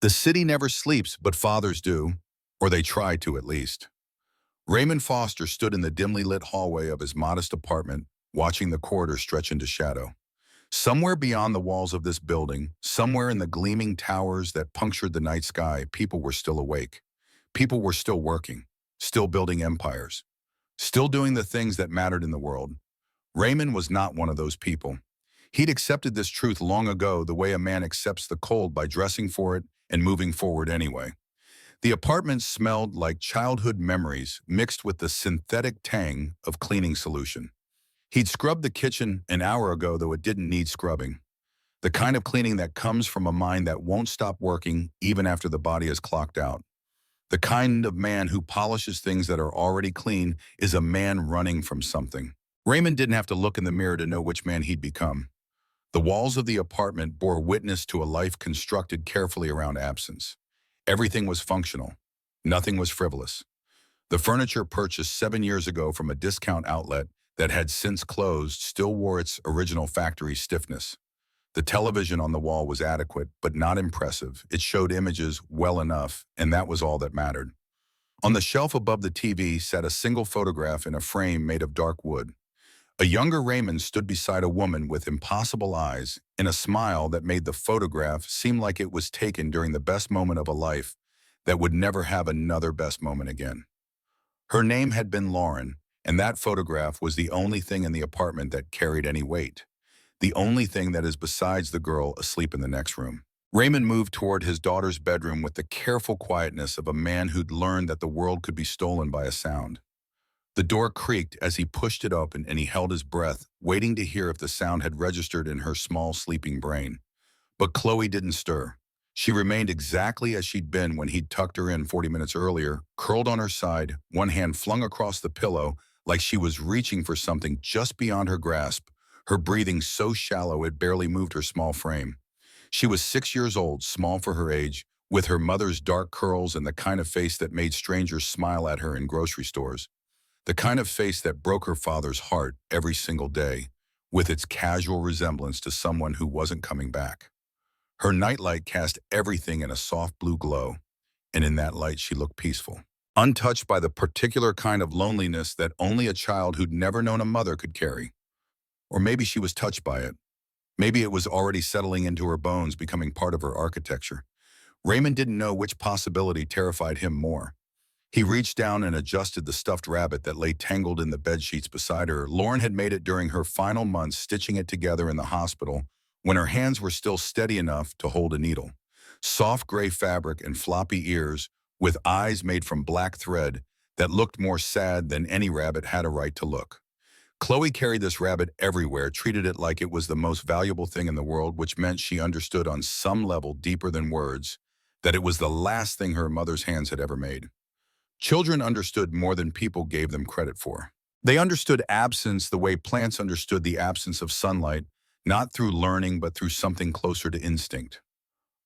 The city never sleeps, but fathers do, or they try to at least. Raymond Foster stood in the dimly lit hallway of his modest apartment, watching the corridor stretch into shadow. Somewhere beyond the walls of this building, somewhere in the gleaming towers that punctured the night sky, people were still awake. People were still working, still building empires, still doing the things that mattered in the world. Raymond was not one of those people. He'd accepted this truth long ago, the way a man accepts the cold by dressing for it and moving forward anyway. The apartment smelled like childhood memories mixed with the synthetic tang of cleaning solution. He'd scrubbed the kitchen an hour ago, though it didn't need scrubbing. The kind of cleaning that comes from a mind that won't stop working even after the body is clocked out. The kind of man who polishes things that are already clean is a man running from something. Raymond didn't have to look in the mirror to know which man he'd become. The walls of the apartment bore witness to a life constructed carefully around absence. Everything was functional. Nothing was frivolous. The furniture purchased 7 years ago from a discount outlet that had since closed still wore its original factory stiffness. The television on the wall was adequate, but not impressive. It showed images well enough, and that was all that mattered. On the shelf above the TV sat a single photograph in a frame made of dark wood. A younger Raymond stood beside a woman with impossible eyes and a smile that made the photograph seem like it was taken during the best moment of a life that would never have another best moment again. Her name had been Lauren, and that photograph was the only thing in the apartment that carried any weight. The only thing that is besides the girl asleep in the next room. Raymond moved toward his daughter's bedroom with the careful quietness of a man who'd learned that the world could be stolen by a sound. The door creaked as he pushed it open, and he held his breath, waiting to hear if the sound had registered in her small, sleeping brain. But Chloe didn't stir. She remained exactly as she'd been when he'd tucked her in 40 minutes earlier, curled on her side, one hand flung across the pillow like she was reaching for something just beyond her grasp, her breathing so shallow it barely moved her small frame. She was 6 years old, small for her age, with her mother's dark curls and the kind of face that made strangers smile at her in grocery stores. The kind of face that broke her father's heart every single day, with its casual resemblance to someone who wasn't coming back. Her nightlight cast everything in a soft blue glow, and in that light she looked peaceful, untouched by the particular kind of loneliness that only a child who'd never known a mother could carry. Or maybe she was touched by it. Maybe it was already settling into her bones, becoming part of her architecture. Raymond didn't know which possibility terrified him more. He reached down and adjusted the stuffed rabbit that lay tangled in the bedsheets beside her. Lauren had made it during her final months stitching it together in the hospital, when her hands were still steady enough to hold a needle. Soft gray fabric and floppy ears, with eyes made from black thread that looked more sad than any rabbit had a right to look. Chloe carried this rabbit everywhere, treated it like it was the most valuable thing in the world, which meant she understood on some level deeper than words that it was the last thing her mother's hands had ever made. Children understood more than people gave them credit for. They understood absence the way plants understood the absence of sunlight, not through learning but through something closer to instinct.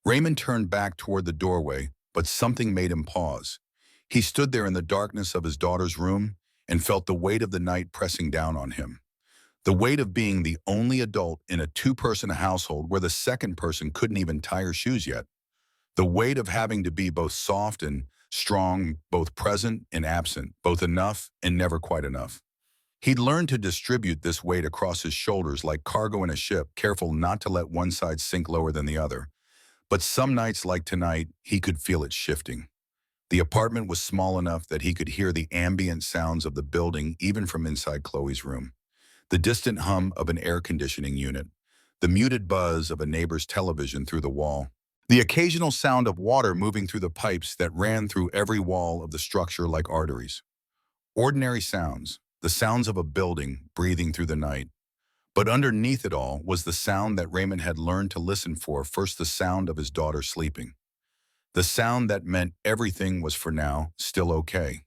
Raymond turned back toward the doorway, but something made him pause. He stood there in the darkness of his daughter's room and felt the weight of the night pressing down on him. The weight of being the only adult in a two-person household where the second person couldn't even tie her shoes yet. The weight of having to be both soft and strong, both present and absent, both enough and never quite enough. He'd learned to distribute this weight across his shoulders like cargo in a ship, careful not to let one side sink lower than the other. But some nights like tonight, he could feel it shifting. The apartment was small enough that he could hear the ambient sounds of the building even from inside Chloe's room. The distant hum of an air conditioning unit, the muted buzz of a neighbor's television through the wall, the occasional sound of water moving through the pipes that ran through every wall of the structure like arteries. Ordinary sounds, the sounds of a building breathing through the night. But underneath it all was the sound that Raymond had learned to listen for, first the sound of his daughter sleeping. The sound that meant everything was for now still okay.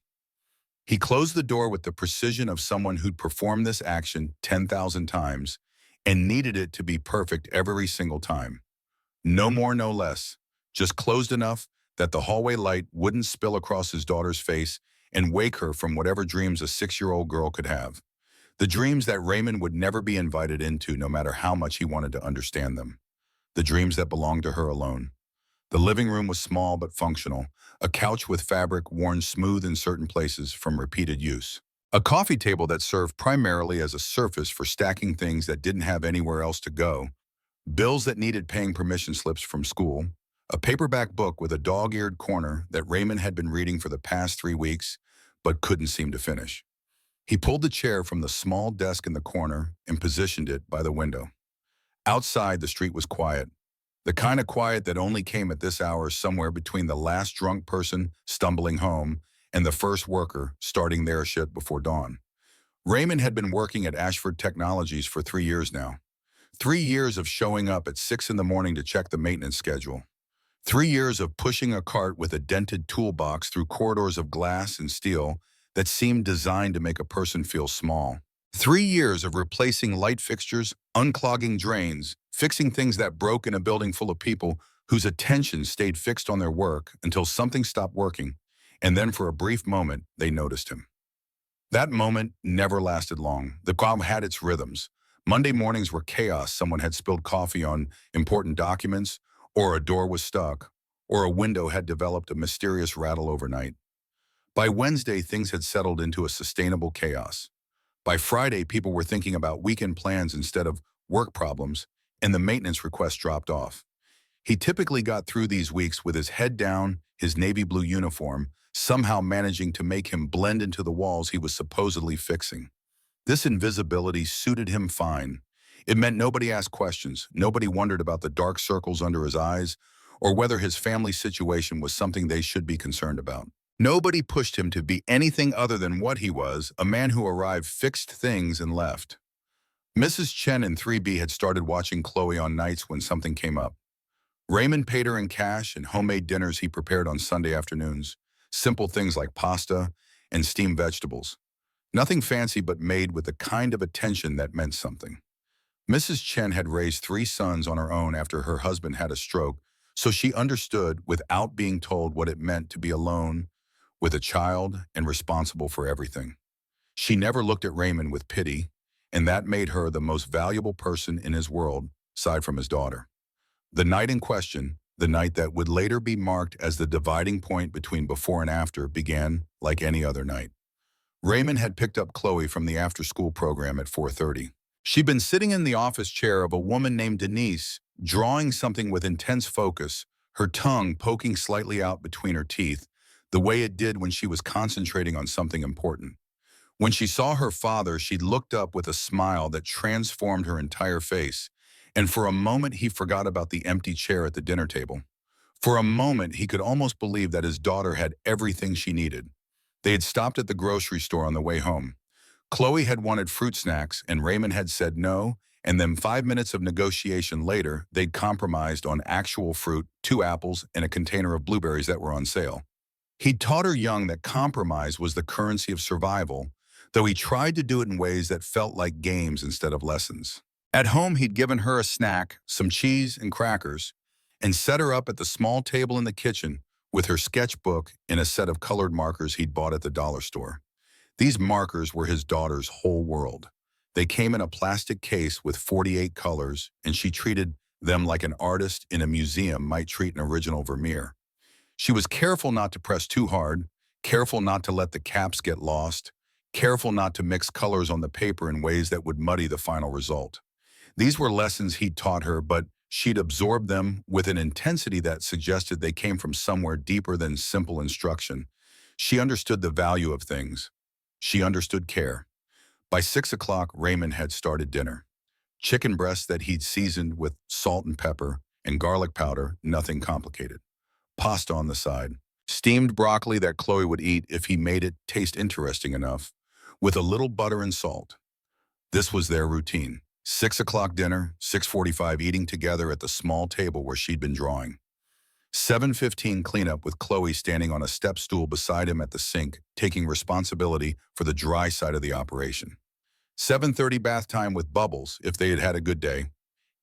He closed the door with the precision of someone who'd performed this action 10,000 times and needed it to be perfect every single time. No more, no less, just closed enough that the hallway light wouldn't spill across his daughter's face and wake her from whatever dreams a 6-year-old girl could have. The dreams that Raymond would never be invited into no matter how much he wanted to understand them. The dreams that belonged to her alone. The living room was small but functional, a couch with fabric worn smooth in certain places from repeated use. A coffee table that served primarily as a surface for stacking things that didn't have anywhere else to go, bills that needed paying permission slips from school, a paperback book with a dog-eared corner that Raymond had been reading for the past 3 weeks but couldn't seem to finish. He pulled the chair from the small desk in the corner and positioned it by the window. Outside, the street was quiet, the kind of quiet that only came at this hour somewhere between the last drunk person stumbling home and the first worker starting their shift before dawn. Raymond had been working at Ashford Technologies for 3 years now. 3 years of showing up at 6 in the morning to check the maintenance schedule. 3 years of pushing a cart with a dented toolbox through corridors of glass and steel that seemed designed to make a person feel small. 3 years of replacing light fixtures, unclogging drains, fixing things that broke in a building full of people whose attention stayed fixed on their work until something stopped working, and then for a brief moment, they noticed him. That moment never lasted long. The job had its rhythms. Monday mornings were chaos. Someone had spilled coffee on important documents, or a door was stuck, or a window had developed a mysterious rattle overnight. By Wednesday, things had settled into a sustainable chaos. By Friday, people were thinking about weekend plans instead of work problems, and the maintenance request dropped off. He typically got through these weeks with his head down, his navy blue uniform, somehow managing to make him blend into the walls he was supposedly fixing. This invisibility suited him fine. It meant nobody asked questions, nobody wondered about the dark circles under his eyes, or whether his family situation was something they should be concerned about. Nobody pushed him to be anything other than what he was, a man who arrived, fixed things, and left. Mrs. Chen in 3B had started watching Chloe on nights when something came up. Raymond paid her in cash and homemade dinners he prepared on Sunday afternoons, simple things like pasta and steamed vegetables. Nothing fancy but made with the kind of attention that meant something. Mrs. Chen had raised 3 sons on her own after her husband had a stroke, so she understood without being told what it meant to be alone with a child and responsible for everything. She never looked at Raymond with pity, and that made her the most valuable person in his world, aside from his daughter. The night in question, the night that would later be marked as the dividing point between before and after, began like any other night. Raymond had picked up Chloe from the after-school program at 4:30. She'd been sitting in the office chair of a woman named Denise, drawing something with intense focus, her tongue poking slightly out between her teeth, the way it did when she was concentrating on something important. When she saw her father, she looked up with a smile that transformed her entire face, and for a moment he forgot about the empty chair at the dinner table. For a moment, he could almost believe that his daughter had everything she needed. They had stopped at the grocery store on the way home. Chloe had wanted fruit snacks, and Raymond had said no, and then 5 minutes of negotiation later, they'd compromised on actual fruit, 2 apples, and a container of blueberries that were on sale. He'd taught her young that compromise was the currency of survival, though he tried to do it in ways that felt like games instead of lessons. At home, he'd given her a snack, some cheese and crackers, and set her up at the small table in the kitchen with her sketchbook and a set of colored markers he'd bought at the dollar store. These markers were his daughter's whole world. They came in a plastic case with 48 colors, and she treated them like an artist in a museum might treat an original Vermeer. She was careful not to press too hard, careful not to let the caps get lost, careful not to mix colors on the paper in ways that would muddy the final result. These were lessons he'd taught her, but she'd absorbed them with an intensity that suggested they came from somewhere deeper than simple instruction. She understood the value of things. She understood care. By 6 o'clock, Raymond had started dinner. Chicken breasts that he'd seasoned with salt and pepper and garlic powder, nothing complicated. Pasta on the side. Steamed broccoli that Chloe would eat if he made it taste interesting enough, with a little butter and salt. This was their routine. 6 o'clock dinner, 6:45 eating together at the small table where she'd been drawing. 7:15 cleanup with Chloe standing on a step stool beside him at the sink, taking responsibility for the dry side of the operation. 7:30 bath time with Bubbles if they had had a good day.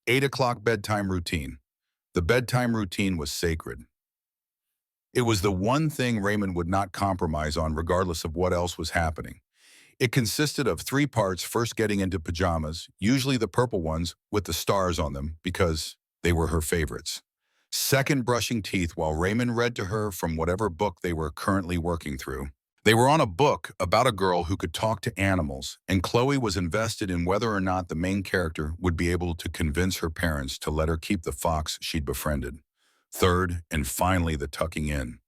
8 o'clock bedtime routine. The bedtime routine was sacred. It was the one thing Raymond would not compromise on regardless of what else was happening. It consisted of 3 parts: first getting into pajamas, usually the purple ones with the stars on them because they were her favorites. Second, brushing teeth while Raymond read to her from whatever book they were currently working through. They were on a book about a girl who could talk to animals, and Chloe was invested in whether or not the main character would be able to convince her parents to let her keep the fox she'd befriended. Third, and finally, the tucking in.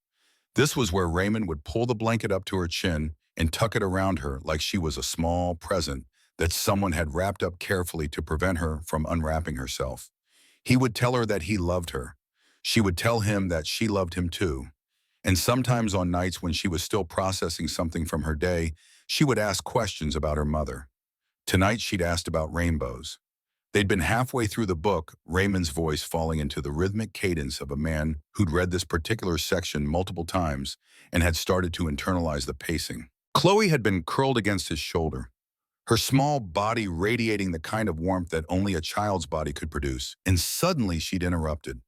This was where Raymond would pull the blanket up to her chin and tuck it around her like she was a small present that someone had wrapped up carefully to prevent her from unwrapping herself. He would tell her that he loved her. She would tell him that she loved him too. And sometimes on nights when she was still processing something from her day, she would ask questions about her mother. Tonight she'd asked about rainbows. They'd been halfway through the book, Raymond's voice falling into the rhythmic cadence of a man who'd read this particular section multiple times and had started to internalize the pacing. Chloe had been curled against his shoulder, her small body radiating the kind of warmth that only a child's body could produce. And suddenly she'd interrupted.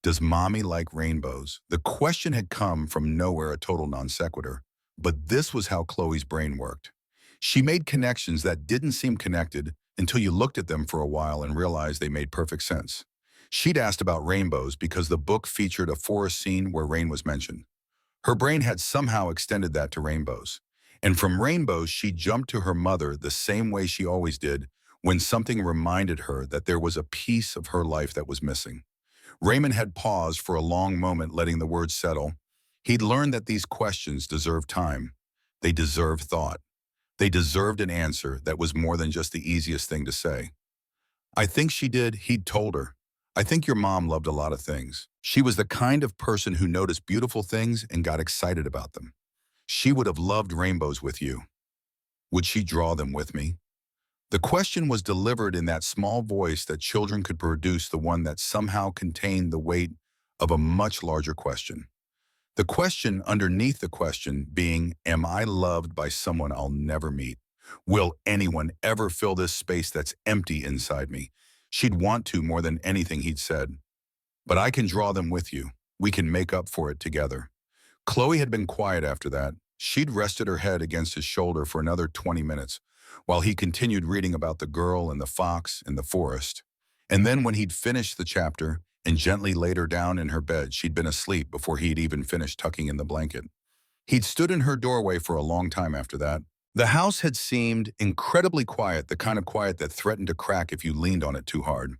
Does mommy like rainbows? The question had come from nowhere, a total non sequitur. But this was how Chloe's brain worked. She made connections that didn't seem connected until you looked at them for a while and realized they made perfect sense. She'd asked about rainbows because the book featured a forest scene where rain was mentioned. Her brain had somehow extended that to rainbows. And from rainbows, she jumped to her mother the same way she always did when something reminded her that there was a piece of her life that was missing. Raymond had paused for a long moment, letting the words settle. He'd learned that these questions deserved time. They deserved thought. They deserved an answer that was more than just the easiest thing to say. I think she did, he'd told her. I think your mom loved a lot of things. She was the kind of person who noticed beautiful things and got excited about them. She would have loved rainbows with you. Would she draw them with me? The question was delivered in that small voice that children could produce, the one that somehow contained the weight of a much larger question. The question underneath the question being, am I loved by someone I'll never meet? Will anyone ever fill this space that's empty inside me? She'd want to more than anything, he'd said. But I can draw them with you. We can make up for it together. Chloe had been quiet after that. She'd rested her head against his shoulder for another 20 minutes, while he continued reading about the girl and the fox in the forest. And then when he'd finished the chapter and gently laid her down in her bed, she'd been asleep before he'd even finished tucking in the blanket. He'd stood in her doorway for a long time after that. The house had seemed incredibly quiet, the kind of quiet that threatened to crack if you leaned on it too hard.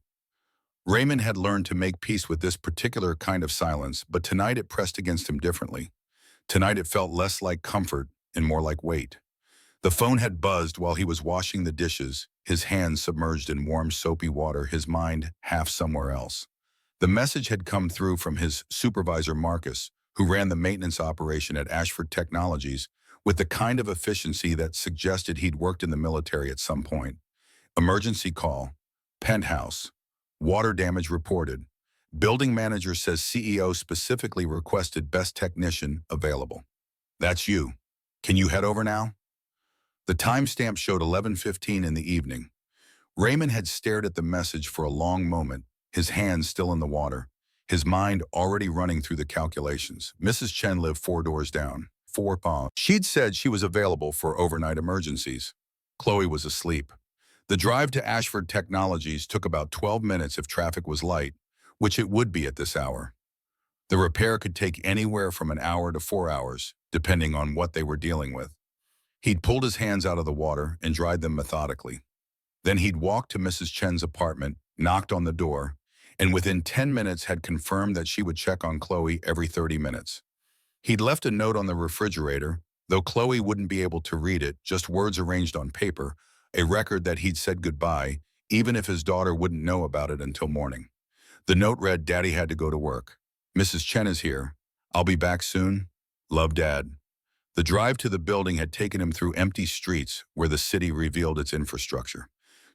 Raymond had learned to make peace with this particular kind of silence, but tonight it pressed against him differently. Tonight it felt less like comfort and more like weight. The phone had buzzed while he was washing the dishes, his hands submerged in warm, soapy water, his mind half somewhere else. The message had come through from his supervisor, Marcus, who ran the maintenance operation at Ashford Technologies with the kind of efficiency that suggested he'd worked in the military at some point. Emergency call. Penthouse. Water damage reported. Building manager says CEO specifically requested best technician available. That's you. Can you head over now? The timestamp showed 11:15 in the evening. Raymond had stared at the message for a long moment, his hands still in the water, his mind already running through the calculations. Mrs. Chen lived 4 doors down. She'd said she was available for overnight emergencies. Chloe was asleep. The drive to Ashford Technologies took about 12 minutes if traffic was light, which it would be at this hour. The repair could take anywhere from an hour to 4 hours, depending on what they were dealing with. He'd pulled his hands out of the water and dried them methodically. Then he'd walked to Mrs. Chen's apartment, knocked on the door, and within 10 minutes had confirmed that she would check on Chloe every 30 minutes. He'd left a note on the refrigerator, though Chloe wouldn't be able to read it, just words arranged on paper, a record that he'd said goodbye, even if his daughter wouldn't know about it until morning. The note read, Daddy had to go to work. Mrs. Chen is here. I'll be back soon. Love, Dad. The drive to the building had taken him through empty streets where the city revealed its infrastructure.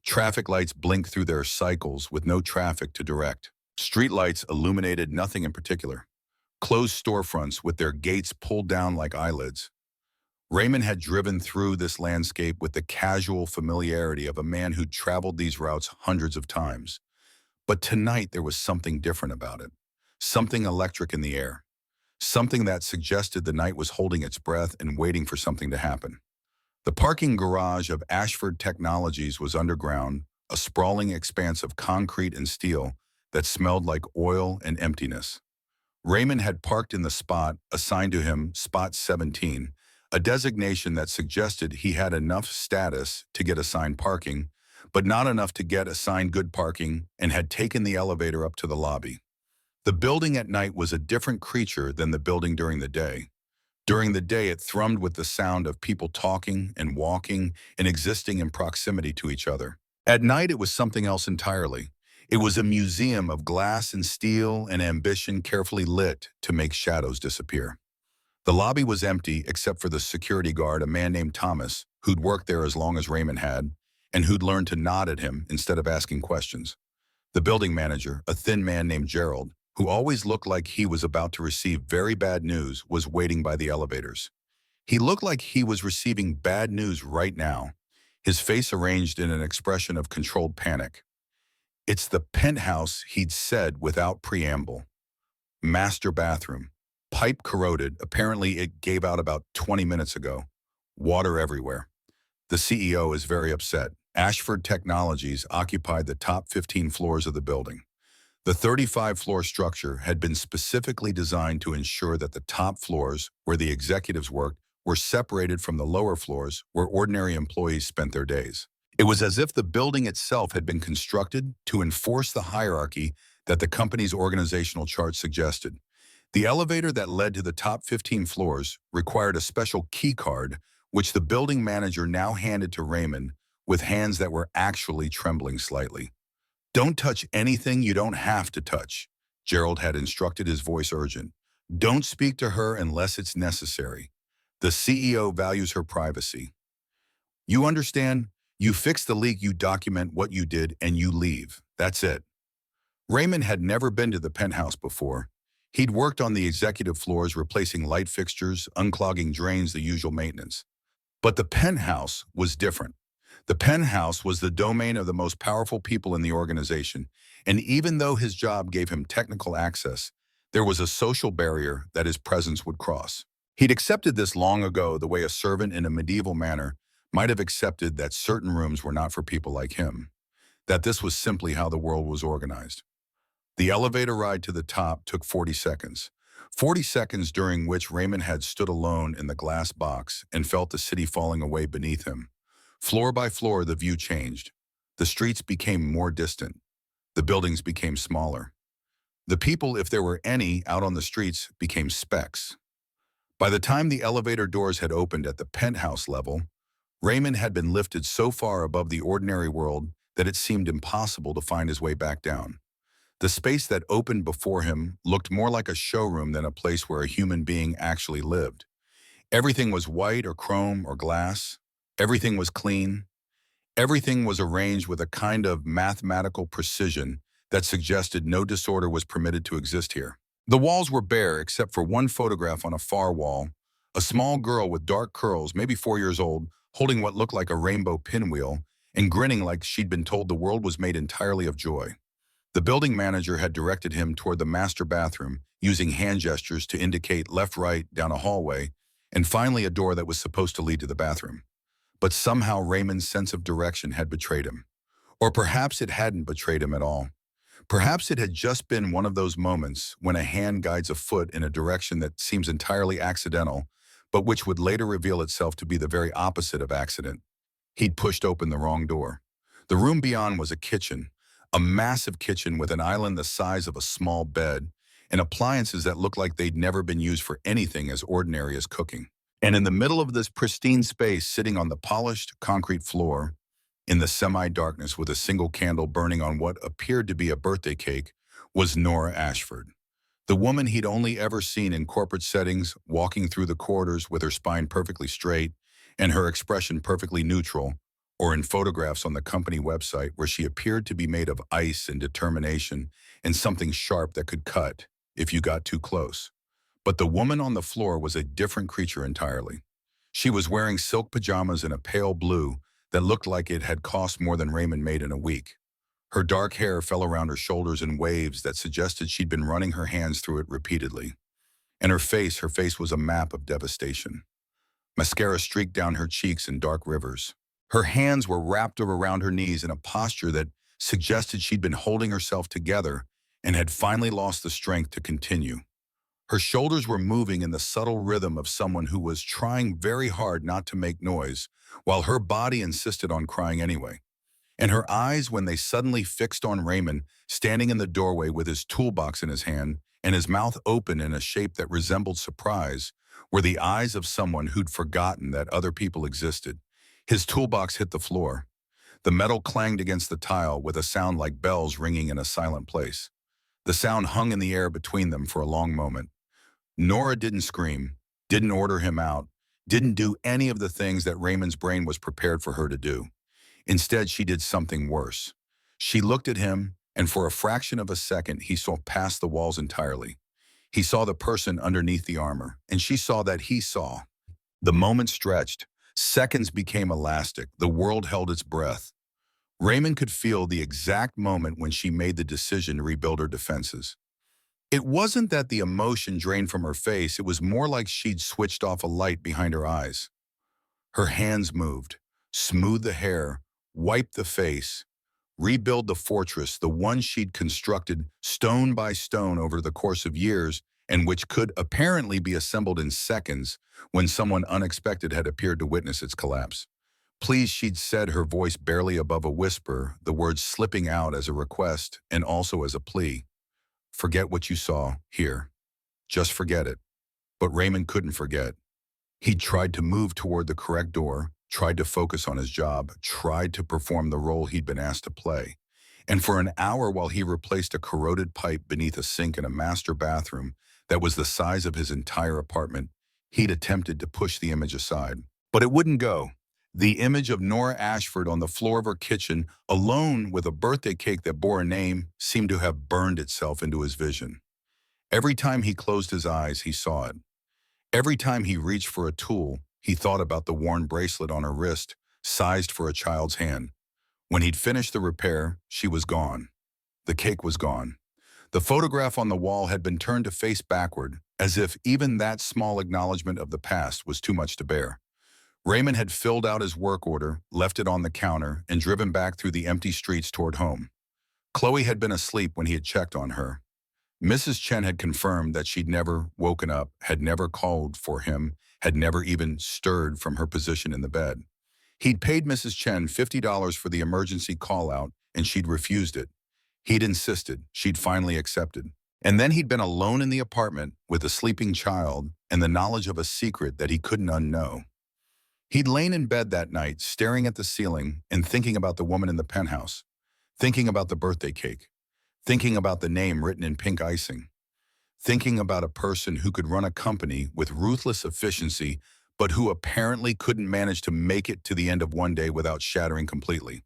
Traffic lights blinked through their cycles with no traffic to direct. Streetlights illuminated nothing in particular. Closed storefronts with their gates pulled down like eyelids. Raymond had driven through this landscape with the casual familiarity of a man who'd traveled these routes hundreds of times. But tonight there was something different about it. Something electric in the air. Something that suggested the night was holding its breath and waiting for something to happen. The parking garage of Ashford Technologies was underground, a sprawling expanse of concrete and steel that smelled like oil and emptiness. Raymond had parked in the spot assigned to him, Spot 17, a designation that suggested he had enough status to get assigned parking, but not enough to get assigned good parking, and had taken the elevator up to the lobby. The building at night was a different creature than the building during the day. During the day, it thrummed with the sound of people talking and walking and existing in proximity to each other. At night, it was something else entirely. It was a museum of glass and steel and ambition carefully lit to make shadows disappear. The lobby was empty except for the security guard, a man named Thomas, who'd worked there as long as Raymond had, and who'd learned to nod at him instead of asking questions. The building manager, a thin man named Gerald, who always looked like he was about to receive very bad news, was waiting by the elevators. He looked like he was receiving bad news right now, his face arranged in an expression of controlled panic. "It's the penthouse," he'd said without preamble. "Master bathroom. Pipe corroded. Apparently it gave out about 20 minutes ago. Water everywhere. The CEO is very upset. Ashford Technologies occupied the top 15 floors of the building. The 35-floor structure had been specifically designed to ensure that the top floors, where the executives worked, were separated from the lower floors, where ordinary employees spent their days. It was as if the building itself had been constructed to enforce the hierarchy that the company's organizational chart suggested. The elevator that led to the top 15 floors required a special key card, which the building manager now handed to Raymond with hands that were actually trembling slightly. "Don't touch anything you don't have to touch," Gerald had instructed, his voice urgent. "Don't speak to her unless it's necessary. The CEO values her privacy. You understand? You fix the leak, you document what you did, and you leave. That's it." Raymond had never been to the penthouse before. He'd worked on the executive floors, replacing light fixtures, unclogging drains, the usual maintenance. But the penthouse was different. The penthouse was the domain of the most powerful people in the organization, and even though his job gave him technical access, there was a social barrier that his presence would cross. He'd accepted this long ago, the way a servant in a medieval manor might have accepted that certain rooms were not for people like him, that this was simply how the world was organized. The elevator ride to the top took 40 seconds. 40 seconds during which Raymond had stood alone in the glass box and felt the city falling away beneath him. Floor by floor, the view changed. The streets became more distant. The buildings became smaller. The people, if there were any, out on the streets became specks. By the time the elevator doors had opened at the penthouse level, Raymond had been lifted so far above the ordinary world that it seemed impossible to find his way back down. The space that opened before him looked more like a showroom than a place where a human being actually lived. Everything was white or chrome or glass. Everything was clean. Everything was arranged with a kind of mathematical precision that suggested no disorder was permitted to exist here. The walls were bare except for one photograph on a far wall, a small girl with dark curls, maybe 4 years old, holding what looked like a rainbow pinwheel and grinning like she'd been told the world was made entirely of joy. The building manager had directed him toward the master bathroom, using hand gestures to indicate left, right, down a hallway, and finally a door that was supposed to lead to the bathroom. But somehow Raymond's sense of direction had betrayed him. Or perhaps it hadn't betrayed him at all. Perhaps it had just been one of those moments when a hand guides a foot in a direction that seems entirely accidental, but which would later reveal itself to be the very opposite of accident. He'd pushed open the wrong door. The room beyond was a kitchen, a massive kitchen with an island the size of a small bed, and appliances that looked like they'd never been used for anything as ordinary as cooking. And in the middle of this pristine space, sitting on the polished concrete floor, in the semi-darkness with a single candle burning on what appeared to be a birthday cake, was Nora Ashford. The woman he'd only ever seen in corporate settings, walking through the corridors with her spine perfectly straight and her expression perfectly neutral, or in photographs on the company website where she appeared to be made of ice and determination and something sharp that could cut if you got too close. But the woman on the floor was a different creature entirely. She was wearing silk pajamas in a pale blue that looked like it had cost more than Raymond made in a week. Her dark hair fell around her shoulders in waves that suggested she'd been running her hands through it repeatedly. And her face was a map of devastation. Mascara streaked down her cheeks in dark rivers. Her hands were wrapped around her knees in a posture that suggested she'd been holding herself together and had finally lost the strength to continue. Her shoulders were moving in the subtle rhythm of someone who was trying very hard not to make noise, while her body insisted on crying anyway. And her eyes, when they suddenly fixed on Raymond, standing in the doorway with his toolbox in his hand and his mouth open in a shape that resembled surprise, were the eyes of someone who'd forgotten that other people existed. His toolbox hit the floor. The metal clanged against the tile with a sound like bells ringing in a silent place. The sound hung in the air between them for a long moment. Nora didn't scream, didn't order him out, didn't do any of the things that Raymond's brain was prepared for her to do. Instead, she did something worse. She looked at him, and for a fraction of a second, he saw past the walls entirely. He saw the person underneath the armor, and she saw that he saw. The moment stretched. Seconds became elastic. The world held its breath. Raymond could feel the exact moment when she made the decision to rebuild her defenses. It wasn't that the emotion drained from her face, it was more like she'd switched off a light behind her eyes. Her hands moved, smoothed the hair, wiped the face, rebuild the fortress, the one she'd constructed stone by stone over the course of years, and which could apparently be assembled in seconds when someone unexpected had appeared to witness its collapse. Please, she'd said, her voice barely above a whisper, the words slipping out as a request and also as a plea. Forget what you saw here. Just forget it. But Raymond couldn't forget. He'd tried to move toward the correct door, tried to focus on his job, tried to perform the role he'd been asked to play. And for an hour while he replaced a corroded pipe beneath a sink in a master bathroom that was the size of his entire apartment, he'd attempted to push the image aside. But it wouldn't go. The image of Nora Ashford on the floor of her kitchen, alone with a birthday cake that bore a name, seemed to have burned itself into his vision. Every time he closed his eyes, he saw it. Every time he reached for a tool, he thought about the worn bracelet on her wrist, sized for a child's hand. When he'd finished the repair, she was gone. The cake was gone. The photograph on the wall had been turned to face backward, as if even that small acknowledgement of the past was too much to bear. Raymond had filled out his work order, left it on the counter, and driven back through the empty streets toward home. Chloe had been asleep when he had checked on her. Mrs. Chen had confirmed that she'd never woken up, had never called for him, had never even stirred from her position in the bed. He'd paid Mrs. Chen $50 for the emergency call-out, and she'd refused it. He'd insisted. She'd finally accepted. And then he'd been alone in the apartment with a sleeping child and the knowledge of a secret that he couldn't unknow. He'd lain in bed that night, staring at the ceiling and thinking about the woman in the penthouse, thinking about the birthday cake, thinking about the name written in pink icing, thinking about a person who could run a company with ruthless efficiency, but who apparently couldn't manage to make it to the end of one day without shattering completely.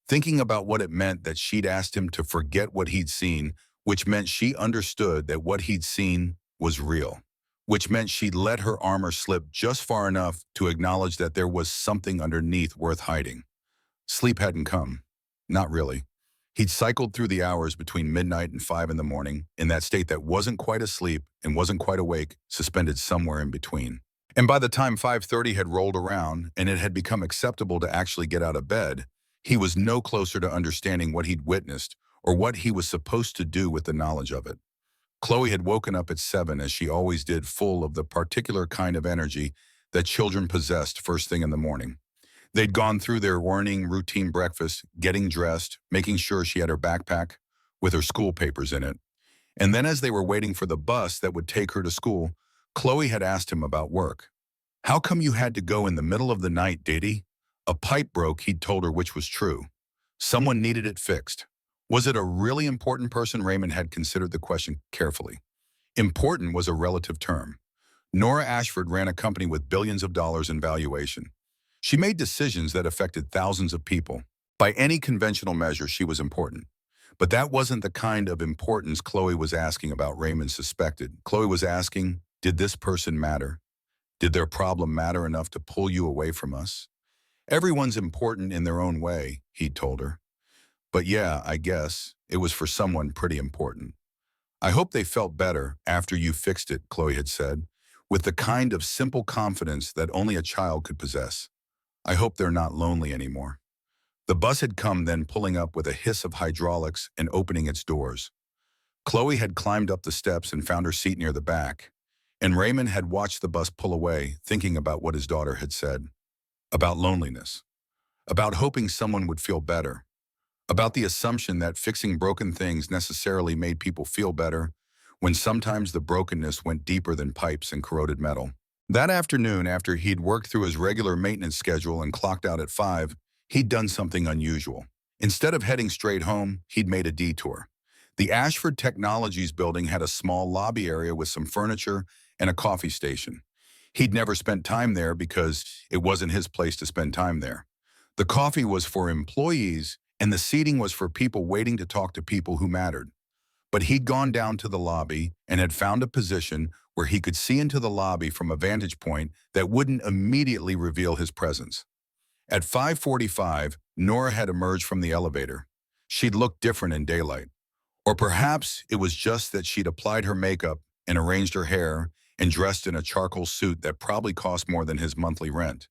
Thinking about what it meant that she'd asked him to forget what he'd seen, which meant she understood that what he'd seen was real, which meant she'd let her armor slip just far enough to acknowledge that there was something underneath worth hiding. Sleep hadn't come. Not really. He'd cycled through the hours between midnight and 5 in the morning in that state that wasn't quite asleep and wasn't quite awake, suspended somewhere in between. And by the time 5:30 had rolled around and it had become acceptable to actually get out of bed, he was no closer to understanding what he'd witnessed or what he was supposed to do with the knowledge of it. Chloe had woken up at 7, as she always did, full of the particular kind of energy that children possessed first thing in the morning. They'd gone through their morning routine breakfast, getting dressed, making sure she had her backpack with her school papers in it. And then as they were waiting for the bus that would take her to school, Chloe had asked him about work. How come you had to go in the middle of the night, Didi? A pipe broke, he'd told her, which was true. Someone needed it fixed. Was it a really important person? Raymond had considered the question carefully. Important was a relative term. Nora Ashford ran a company with billions of dollars in valuation. She made decisions that affected thousands of people. By any conventional measure, she was important. But that wasn't the kind of importance Chloe was asking about. Raymond suspected. Chloe was asking, did this person matter? Did their problem matter enough to pull you away from us? Everyone's important in their own way, he'd told her. But yeah, I guess it was for someone pretty important. I hope they felt better after you fixed it, Chloe had said, with the kind of simple confidence that only a child could possess. I hope they're not lonely anymore. The bus had come then, pulling up with a hiss of hydraulics and opening its doors. Chloe had climbed up the steps and found her seat near the back, and Raymond had watched the bus pull away, thinking about what his daughter had said, about loneliness, about hoping someone would feel better, about the assumption that fixing broken things necessarily made people feel better, when sometimes the brokenness went deeper than pipes and corroded metal. That afternoon, after he'd worked through his regular maintenance schedule and clocked out at 5, he'd done something unusual. Instead of heading straight home, he'd made a detour. The Ashford Technologies building had a small lobby area with some furniture and a coffee station. He'd never spent time there because it wasn't his place to spend time there. The coffee was for employees, and the seating was for people waiting to talk to people who mattered. But he'd gone down to the lobby and had found a position where he could see into the lobby from a vantage point that wouldn't immediately reveal his presence. At 5:45, Nora had emerged from the elevator. She'd looked different in daylight. Or perhaps it was just that she'd applied her makeup and arranged her hair and dressed in a charcoal suit that probably cost more than his monthly rent.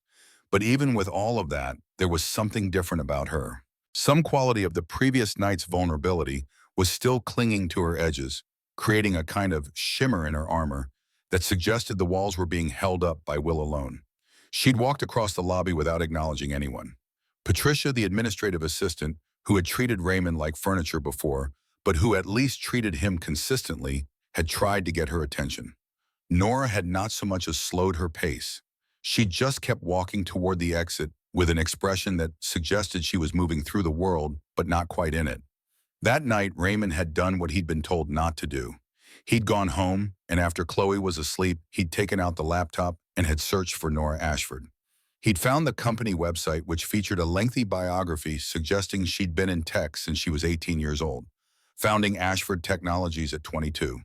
But even with all of that, there was something different about her. Some quality of the previous night's vulnerability was still clinging to her edges, creating a kind of shimmer in her armor that suggested the walls were being held up by will alone. She'd walked across the lobby without acknowledging anyone. Patricia, the administrative assistant, who had treated Raymond like furniture before, but who at least treated him consistently, had tried to get her attention. Nora had not so much as slowed her pace. She just kept walking toward the exit with an expression that suggested she was moving through the world, but not quite in it. That night, Raymond had done what he'd been told not to do. He'd gone home, and after Chloe was asleep, he'd taken out the laptop and had searched for Nora Ashford. He'd found the company website, which featured a lengthy biography suggesting she'd been in tech since she was 18 years old, founding Ashford Technologies at 22,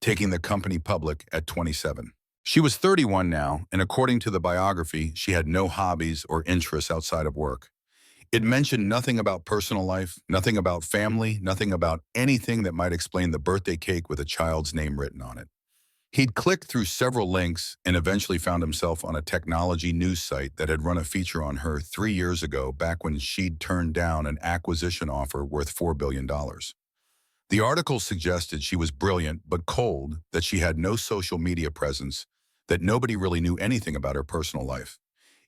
taking the company public at 27. She was 31 now, and according to the biography, she had no hobbies or interests outside of work. It mentioned nothing about personal life, nothing about family, nothing about anything that might explain the birthday cake with a child's name written on it. He'd clicked through several links and eventually found himself on a technology news site that had run a feature on her 3 years ago, back when she'd turned down an acquisition offer worth $4 billion. The article suggested she was brilliant but cold, that she had no social media presence, that nobody really knew anything about her personal life.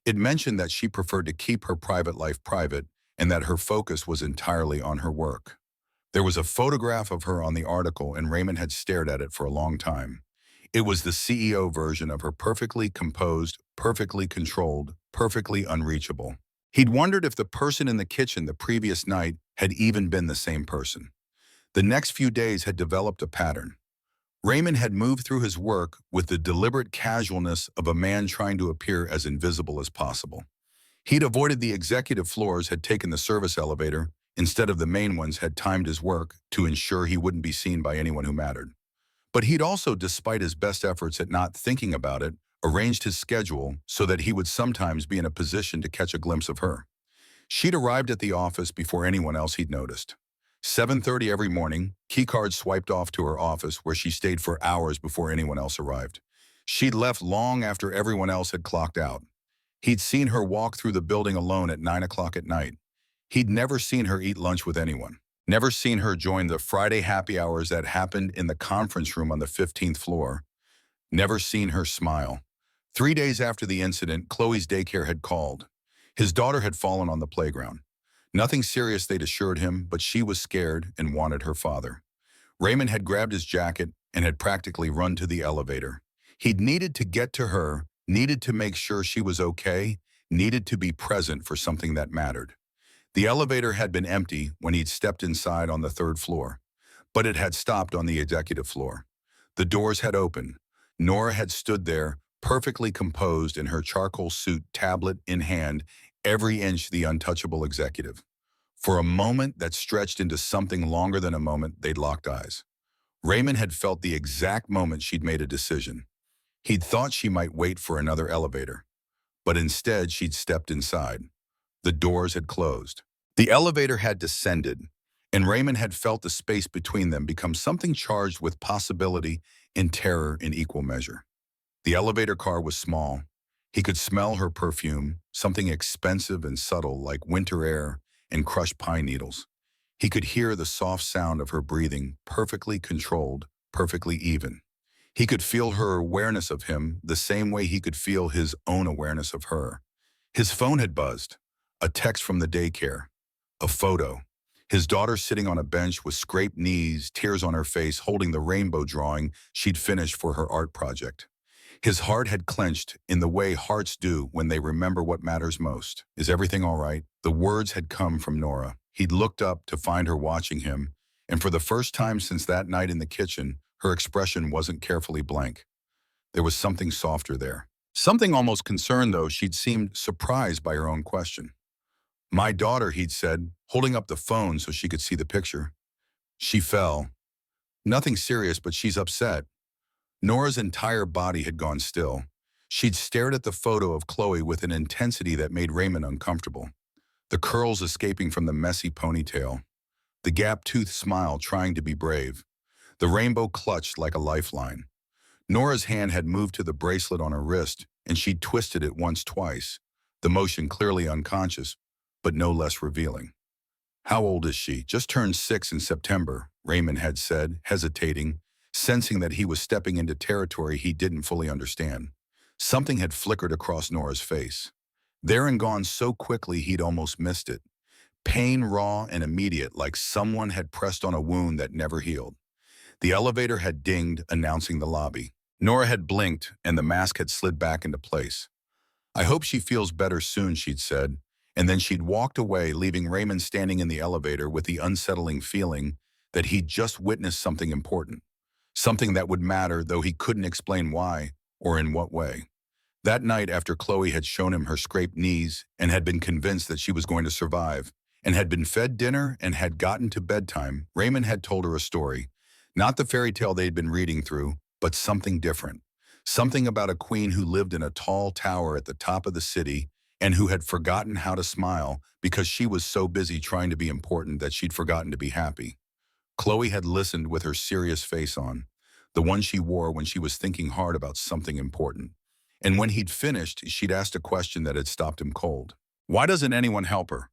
It mentioned that she preferred to keep her private life private and that her focus was entirely on her work. There was a photograph of her on the article, and Raymond had stared at it for a long time. It was the CEO version of her, perfectly composed, perfectly controlled, perfectly unreachable. He'd wondered if the person in the kitchen the previous night had even been the same person. The next few days had developed a pattern. Raymond had moved through his work with the deliberate casualness of a man trying to appear as invisible as possible. He'd avoided the executive floors, had taken the service elevator instead of the main ones, had timed his work to ensure he wouldn't be seen by anyone who mattered. But he'd also, despite his best efforts at not thinking about it, arranged his schedule so that he would sometimes be in a position to catch a glimpse of her. She'd arrived at the office before anyone else he'd noticed. 7:30 every morning, keycard swiped off to her office, where she stayed for hours before anyone else arrived. She'd left long after everyone else had clocked out. He'd seen her walk through the building alone at 9 o'clock at night. He'd never seen her eat lunch with anyone. Never seen her join the Friday happy hours that happened in the conference room on the 15th floor. Never seen her smile. 3 days after the incident, Chloe's daycare had called. His daughter had fallen on the playground. Nothing serious, they'd assured him, but she was scared and wanted her father. Raymond had grabbed his jacket and had practically run to the elevator. He'd needed to get to her, needed to make sure she was okay, needed to be present for something that mattered. The elevator had been empty when he'd stepped inside on the 3rd floor, but it had stopped on the executive floor. The doors had opened. Nora had stood there, perfectly composed in her charcoal suit, tablet in hand, every inch the untouchable executive. For a moment that stretched into something longer than a moment, they'd locked eyes. Raymond had felt the exact moment she'd made a decision. He'd thought she might wait for another elevator, but instead she'd stepped inside. The doors had closed. The elevator had descended, and Raymond had felt the space between them become something charged with possibility and terror in equal measure. The elevator car was small. He could smell her perfume, something expensive and subtle like winter air and crushed pine needles. He could hear the soft sound of her breathing, perfectly controlled, perfectly even. He could feel her awareness of him the same way he could feel his own awareness of her. His phone had buzzed. A text from the daycare. A photo. His daughter sitting on a bench with scraped knees, tears on her face, holding the rainbow drawing she'd finished for her art project. His heart had clenched in the way hearts do when they remember what matters most. Is everything all right? The words had come from Nora. He'd looked up to find her watching him, and for the first time since that night in the kitchen, her expression wasn't carefully blank. There was something softer there. Something almost concerned, though. She'd seemed surprised by her own question. My daughter, he'd said, holding up the phone so she could see the picture. She fell. Nothing serious, but she's upset. Nora's entire body had gone still. She'd stared at the photo of Chloe with an intensity that made Raymond uncomfortable. The curls escaping from the messy ponytail. The gap-toothed smile trying to be brave. The rainbow clutched like a lifeline. Nora's hand had moved to the bracelet on her wrist, and she'd twisted it once, twice, the motion clearly unconscious, but no less revealing. How old is she? Just turned 6 in September, Raymond had said, hesitating, sensing that he was stepping into territory he didn't fully understand. Something had flickered across Nora's face. There and gone so quickly he'd almost missed it. Pain raw and immediate, like someone had pressed on a wound that never healed. The elevator had dinged, announcing the lobby. Nora had blinked, and the mask had slid back into place. I hope she feels better soon, she'd said, and then she'd walked away, leaving Raymond standing in the elevator with the unsettling feeling that he'd just witnessed something important. Something that would matter, though he couldn't explain why or in what way. That night, after Chloe had shown him her scraped knees and had been convinced that she was going to survive, and had been fed dinner and had gotten to bedtime, Raymond had told her a story. Not the fairy tale they'd been reading through, but something different. Something about a queen who lived in a tall tower at the top of the city and who had forgotten how to smile because she was so busy trying to be important that she'd forgotten to be happy. Chloe had listened with her serious face on, the one she wore when she was thinking hard about something important. And when he'd finished, she'd asked a question that had stopped him cold. Why doesn't anyone help her?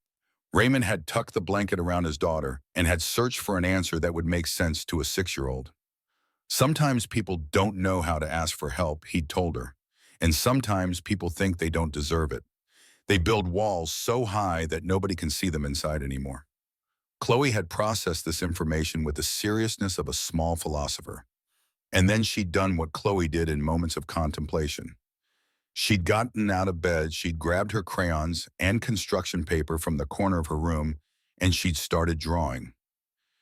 Raymond had tucked the blanket around his daughter and had searched for an answer that would make sense to a 6-year-old. Sometimes people don't know how to ask for help, he'd told her, and sometimes people think they don't deserve it. They build walls so high that nobody can see them inside anymore. Chloe had processed this information with the seriousness of a small philosopher. And then she'd done what Chloe did in moments of contemplation. She'd gotten out of bed, she'd grabbed her crayons and construction paper from the corner of her room, and she'd started drawing.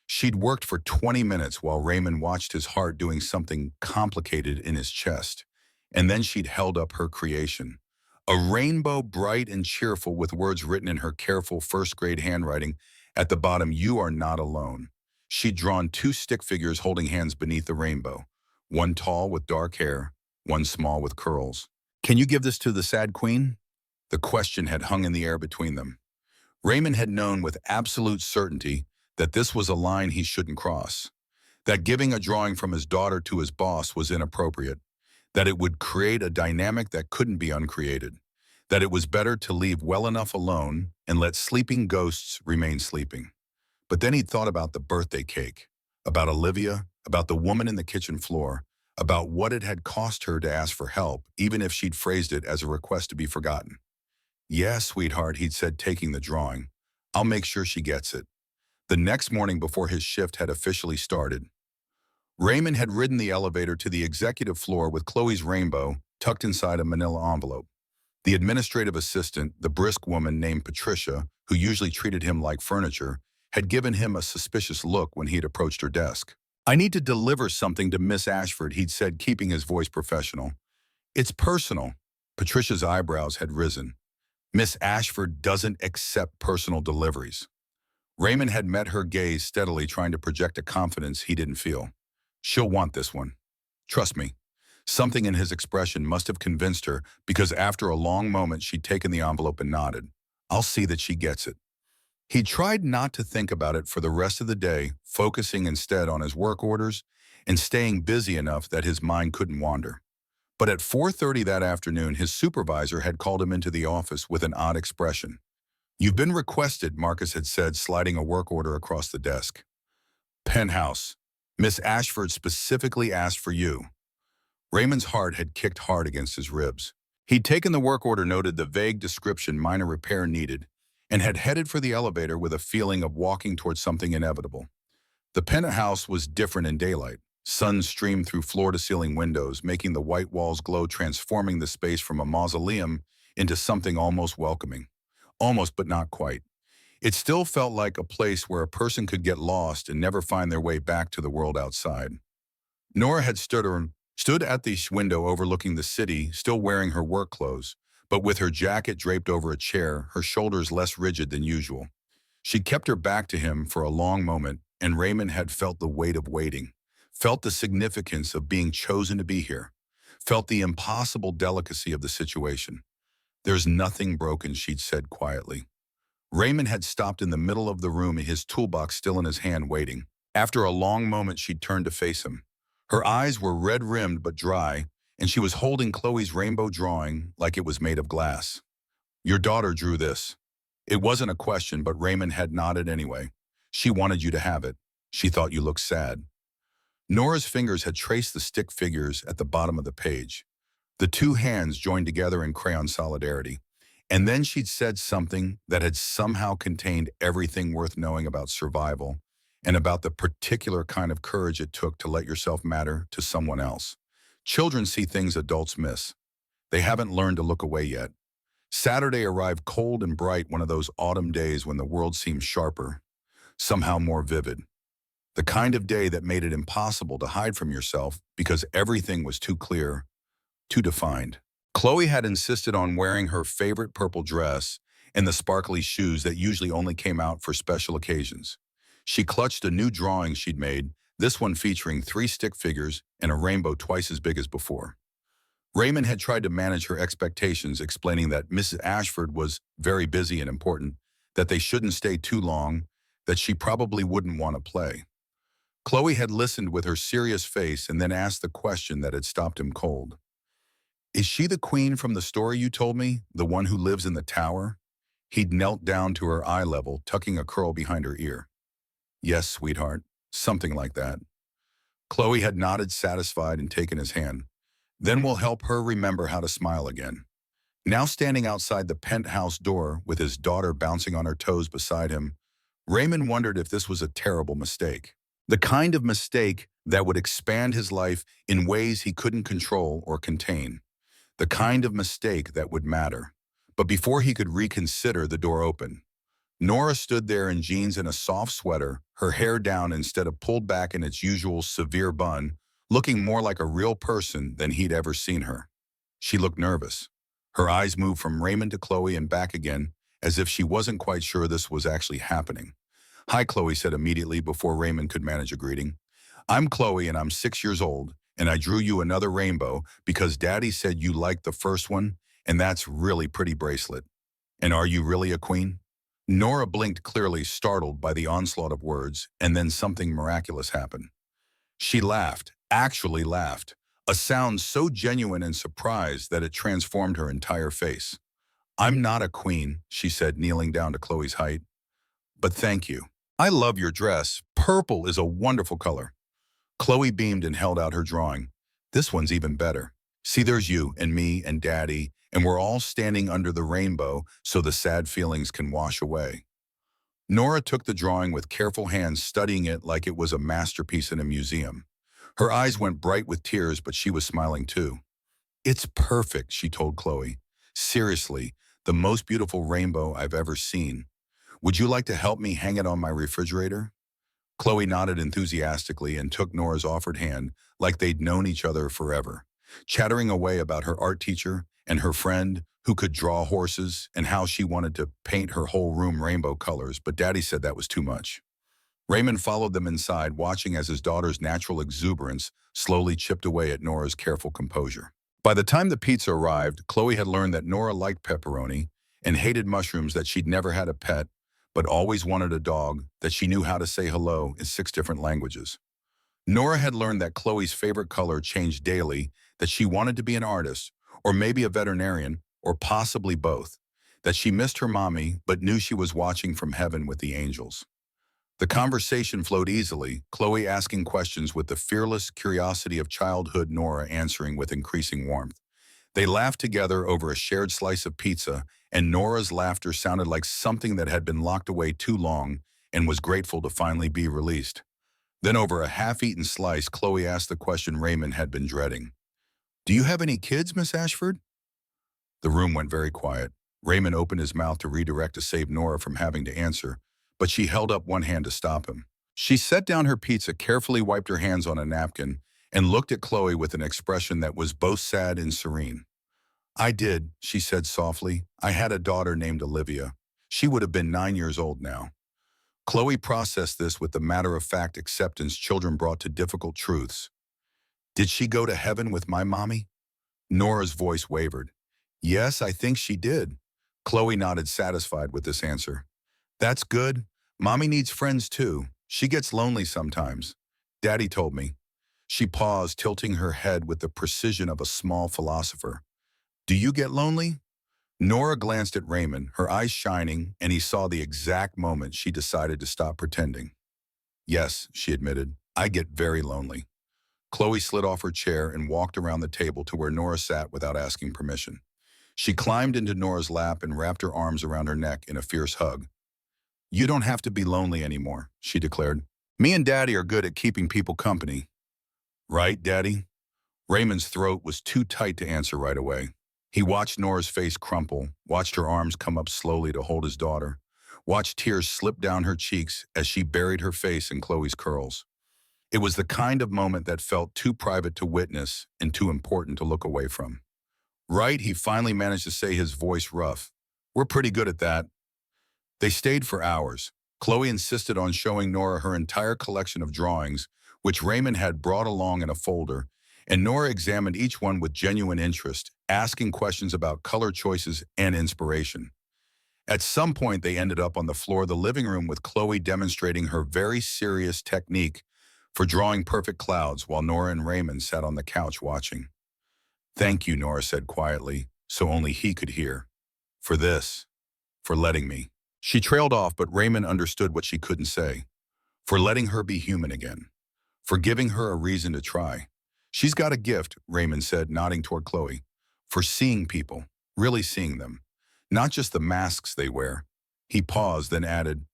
She'd worked for 20 minutes while Raymond watched his heart doing something complicated in his chest. And then she'd held up her creation. A rainbow, bright and cheerful, with words written in her careful first-grade handwriting. At the bottom, "You are not alone." She'd drawn 2 stick figures holding hands beneath the rainbow, one tall with dark hair, one small with curls. Can you give this to the sad queen? The question had hung in the air between them. Raymond had known with absolute certainty that this was a line he shouldn't cross, that giving a drawing from his daughter to his boss was inappropriate, that it would create a dynamic that couldn't be uncreated, that it was better to leave well enough alone and let sleeping ghosts remain sleeping. But then he'd thought about the birthday cake, about Olivia, about the woman in the kitchen floor, about what it had cost her to ask for help, even if she'd phrased it as a request to be forgotten. "Yeah, sweetheart," he'd said, taking the drawing. "I'll make sure she gets it." The next morning, before his shift had officially started, Raymond had ridden the elevator to the executive floor with Chloe's rainbow tucked inside a manila envelope. The administrative assistant, the brisk woman named Patricia, who usually treated him like furniture, had given him a suspicious look when he had approached her desk. "I need to deliver something to Miss Ashford," he'd said, keeping his voice professional. "It's personal." Patricia's eyebrows had risen. "Miss Ashford doesn't accept personal deliveries." Raymond had met her gaze steadily, trying to project a confidence he didn't feel. "She'll want this one. Trust me." Something in his expression must have convinced her, because after a long moment she'd taken the envelope and nodded. "I'll see that she gets it." He tried not to think about it for the rest of the day, focusing instead on his work orders and staying busy enough that his mind couldn't wander. But at 4:30 that afternoon, his supervisor had called him into the office with an odd expression. You've been requested, Marcus had said, sliding a work order across the desk. Penthouse. Miss Ashford specifically asked for you. Raymond's heart had kicked hard against his ribs. He'd taken the work order, noted the vague description, minor repair needed, and had headed for the elevator with a feeling of walking towards something inevitable. The penthouse was different in daylight. Sun streamed through floor-to-ceiling windows, making the white walls glow, transforming the space from a mausoleum into something almost welcoming. Almost, but not quite. It still felt like a place where a person could get lost and never find their way back to the world outside. Nora had stood at the window overlooking the city, still wearing her work clothes, but with her jacket draped over a chair, her shoulders less rigid than usual. She kept her back to him for a long moment, and Raymond had felt the weight of waiting, felt the significance of being chosen to be here, felt the impossible delicacy of the situation. There's nothing broken, she'd said quietly. Raymond had stopped in the middle of the room, his toolbox still in his hand, waiting. After a long moment, she'd turned to face him. Her eyes were red-rimmed but dry, and she was holding Chloe's rainbow drawing like it was made of glass. Your daughter drew this. It wasn't a question, but Raymond had nodded anyway. She wanted you to have it. She thought you looked sad. Nora's fingers had traced the stick figures at the bottom of the page. The two hands joined together in crayon solidarity. And then she'd said something that had somehow contained everything worth knowing about survival and about the particular kind of courage it took to let yourself matter to someone else. Children see things adults miss. They haven't learned to look away yet. Saturday arrived cold and bright, one of those autumn days when the world seems sharper, somehow more vivid. The kind of day that made it impossible to hide from yourself because everything was too clear, too defined. Chloe had insisted on wearing her favorite purple dress and the sparkly shoes that usually only came out for special occasions. She clutched a new drawing she'd made, this one featuring 3 stick figures and a rainbow twice as big as before. Raymond had tried to manage her expectations, explaining that Mrs. Ashford was very busy and important, that they shouldn't stay too long, that she probably wouldn't want to play. Chloe had listened with her serious face and then asked the question that had stopped him cold. Is she the queen from the story you told me, the one who lives in the tower? He'd knelt down to her eye level, tucking a curl behind her ear. Yes, sweetheart, something like that. Chloe had nodded, satisfied, and taken his hand. Then we'll help her remember how to smile again. Now standing outside the penthouse door with his daughter bouncing on her toes beside him, Raymond wondered if this was a terrible mistake. The kind of mistake that would expand his life in ways he couldn't control or contain. The kind of mistake that would matter. But before he could reconsider, the door opened. Nora stood there in jeans and a soft sweater, her hair down instead of pulled back in its usual severe bun, looking more like a real person than he'd ever seen her. She looked nervous. Her eyes moved from Raymond to Chloe and back again, as if she wasn't quite sure this was actually happening. Hi, Chloe said immediately before Raymond could manage a greeting. I'm Chloe and I'm 6 years old. And I drew you another rainbow because Daddy said you liked the first one, and that's really pretty bracelet. And are you really a queen? Nora blinked, clearly startled by the onslaught of words, and then something miraculous happened. She laughed, actually laughed, a sound so genuine and surprised that it transformed her entire face. I'm not a queen, she said, kneeling down to Chloe's height. But thank you. I love your dress. Purple is a wonderful color. Chloe beamed and held out her drawing. This one's even better. See, there's you and me and Daddy, and we're all standing under the rainbow so the sad feelings can wash away. Nora took the drawing with careful hands, studying it like it was a masterpiece in a museum. Her eyes went bright with tears, but she was smiling too. It's perfect, she told Chloe. Seriously, the most beautiful rainbow I've ever seen. Would you like to help me hang it on my refrigerator? Chloe nodded enthusiastically and took Nora's offered hand like they'd known each other forever, chattering away about her art teacher and her friend who could draw horses and how she wanted to paint her whole room rainbow colors, but Daddy said that was too much. Raymond followed them inside, watching as his daughter's natural exuberance slowly chipped away at Nora's careful composure. By the time the pizza arrived, Chloe had learned that Nora liked pepperoni and hated mushrooms, that she'd never had a pet, but always wanted a dog, that she knew how to say hello in 6 different languages. Nora had learned that Chloe's favorite color changed daily, that she wanted to be an artist, or maybe a veterinarian, or possibly both. that she missed her mommy but knew she was watching from heaven with the angels. The conversation flowed easily, Chloe asking questions with the fearless curiosity of childhood, Nora answering with increasing warmth. They laughed together over a shared slice of pizza, and Nora's laughter sounded like something that had been locked away too long and was grateful to finally be released. Then over a half-eaten slice, Chloe asked the question Raymond had been dreading. "Do you have any kids, Miss Ashford?" The room went very quiet. Raymond opened his mouth to redirect to save Nora from having to answer, but she held up one hand to stop him. She set down her pizza, carefully wiped her hands on a napkin, and looked at Chloe with an expression that was both sad and serene. "I did," she said softly. "I had a daughter named Olivia. She would have been 9 years old now." Chloe processed this with the matter-of-fact acceptance children brought to difficult truths. "Did she go to heaven with my mommy?" Nora's voice wavered. "Yes, I think she did." Chloe nodded, satisfied with this answer. "That's good. Mommy needs friends too. She gets lonely sometimes. Daddy told me." She paused, tilting her head with the precision of a small philosopher. "Do you get lonely?" Nora glanced at Raymond, her eyes shining, and he saw the exact moment she decided to stop pretending. "Yes," she admitted, "I get very lonely." Chloe slid off her chair and walked around the table to where Nora sat without asking permission. She climbed into Nora's lap and wrapped her arms around her neck in a fierce hug. "You don't have to be lonely anymore," she declared. "Me and Daddy are good at keeping people company." "Right, Daddy?" Raymond's throat was too tight to answer right away. He watched Nora's face crumple, watched her arms come up slowly to hold his daughter, watched tears slip down her cheeks as she buried her face in Chloe's curls. It was the kind of moment that felt too private to witness and too important to look away from. "Right," he finally managed to say, his voice rough. "We're pretty good at that." They stayed for hours. Chloe insisted on showing Nora her entire collection of drawings, which Raymond had brought along in a folder, and Nora examined each one with genuine interest, asking questions about color choices and inspiration. At some point, they ended up on the floor of the living room with Chloe demonstrating her very serious technique for drawing perfect clouds while Nora and Raymond sat on the couch watching. "Thank you," Nora said quietly, so only he could hear. "For this. For letting me." She trailed off, but Raymond understood what she couldn't say. "For letting her be human again. For giving her a reason to try. She's got a gift," Raymond said, nodding toward Chloe. "For seeing people, really seeing them. Not just the masks they wear." He paused, then added,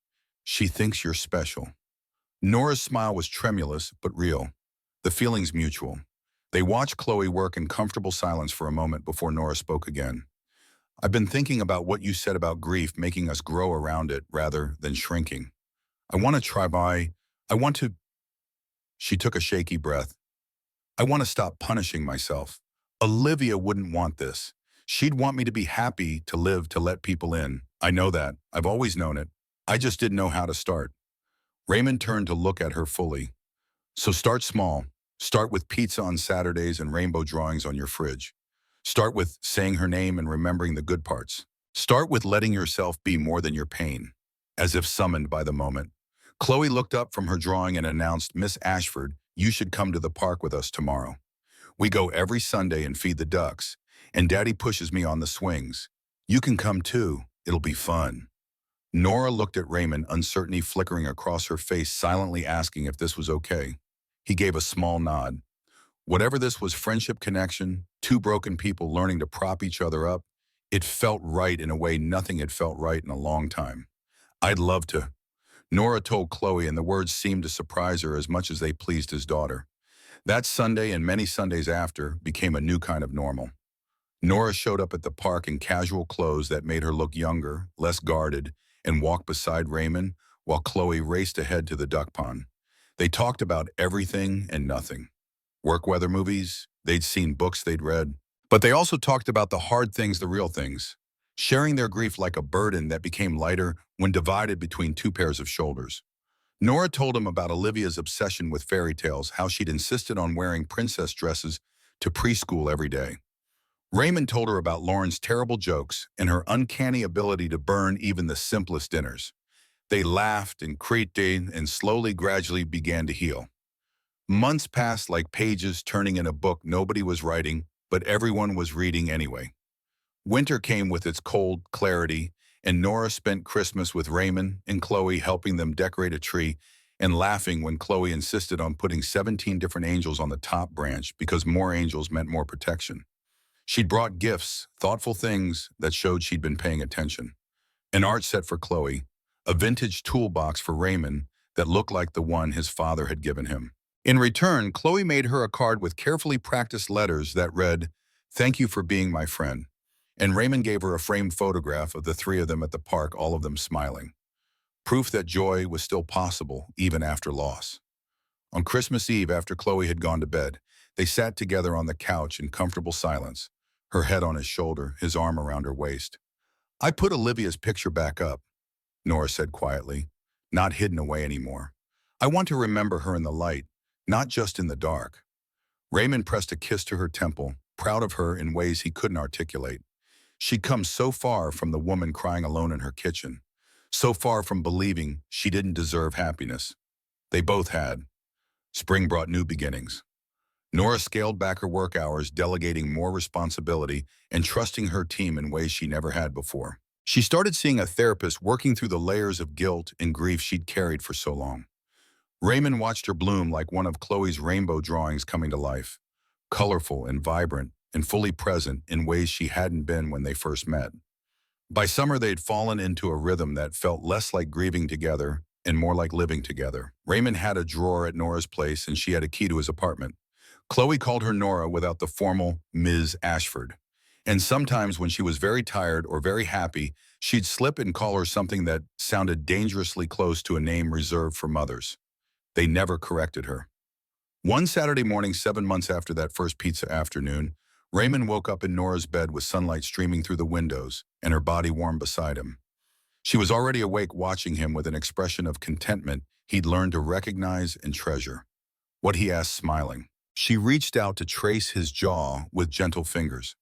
"She thinks you're special." Nora's smile was tremulous, but real. The feeling's mutual. They watched Chloe work in comfortable silence for a moment before Nora spoke again. "I've been thinking about what you said about grief making us grow around it rather than shrinking. I want to try by, I want to—" She took a shaky breath. "I want to stop punishing myself. Olivia wouldn't want this. She'd want me to be happy, to live, to let people in. I know that. I've always known it. I just didn't know how to start." Raymond turned to look at her fully. "So start small. Start with pizza on Saturdays and rainbow drawings on your fridge. Start with saying her name and remembering the good parts. Start with letting yourself be more than your pain." As if summoned by the moment, Chloe looked up from her drawing and announced, "Miss Ashford, you should come to the park with us tomorrow. We go every Sunday and feed the ducks, and Daddy pushes me on the swings. You can come too. It'll be fun." Nora looked at Raymond, uncertainty flickering across her face, silently asking if this was okay. He gave a small nod. Whatever this was, friendship, connection, two broken people learning to prop each other up, it felt right in a way nothing had felt right in a long time. "I'd love to," Nora told Chloe, and the words seemed to surprise her as much as they pleased his daughter. That Sunday and many Sundays after became a new kind of normal. Nora showed up at the park in casual clothes that made her look younger, less guarded, and walked beside Raymond while Chloe raced ahead to the duck pond. They talked about everything and nothing. Work weather movies, they'd seen books they'd read. But they also talked about the hard things, the real things, sharing their grief like a burden that became lighter when divided between two pairs of shoulders. Nora told him about Olivia's obsession with fairy tales, how she'd insisted on wearing princess dresses to preschool every day. Raymond told her about Lauren's terrible jokes and her uncanny ability to burn even the simplest dinners. They laughed and critiqued and slowly, gradually began to heal. Months passed like pages turning in a book nobody was writing, but everyone was reading anyway. Winter came with its cold clarity, and Nora spent Christmas with Raymond and Chloe helping them decorate a tree and laughing when Chloe insisted on putting 17 different angels on the top branch because more angels meant more protection. She'd brought gifts, thoughtful things that showed she'd been paying attention. An art set for Chloe, a vintage toolbox for Raymond that looked like the one his father had given him. In return, Chloe made her a card with carefully practiced letters that read, "Thank you for being my friend." And Raymond gave her a framed photograph of the three of them at the park, all of them smiling. Proof that joy was still possible, even after loss. On Christmas Eve, after Chloe had gone to bed, they sat together on the couch in comfortable silence, her head on his shoulder, his arm around her waist. "I put Olivia's picture back up," Nora said quietly, "not hidden away anymore. I want to remember her in the light, not just in the dark." Raymond pressed a kiss to her temple, proud of her in ways he couldn't articulate. She'd come so far from the woman crying alone in her kitchen, so far from believing she didn't deserve happiness. They both had. Spring brought new beginnings. Nora scaled back her work hours, delegating more responsibility and trusting her team in ways she never had before. She started seeing a therapist, working through the layers of guilt and grief she'd carried for so long. Raymond watched her bloom like one of Chloe's rainbow drawings coming to life, colorful and vibrant and fully present in ways she hadn't been when they first met. By summer, they'd fallen into a rhythm that felt less like grieving together and more like living together. Raymond had a drawer at Nora's place and she had a key to his apartment. Chloe called her Nora without the formal Ms. Ashford. And sometimes when she was very tired or very happy, she'd slip and call her something that sounded dangerously close to a name reserved for mothers. They never corrected her. One Saturday morning, 7 months after that first pizza afternoon, Raymond woke up in Nora's bed with sunlight streaming through the windows and her body warm beside him. She was already awake, watching him with an expression of contentment he'd learned to recognize and treasure. "What?" he asked, smiling. She reached out to trace his jaw with gentle fingers.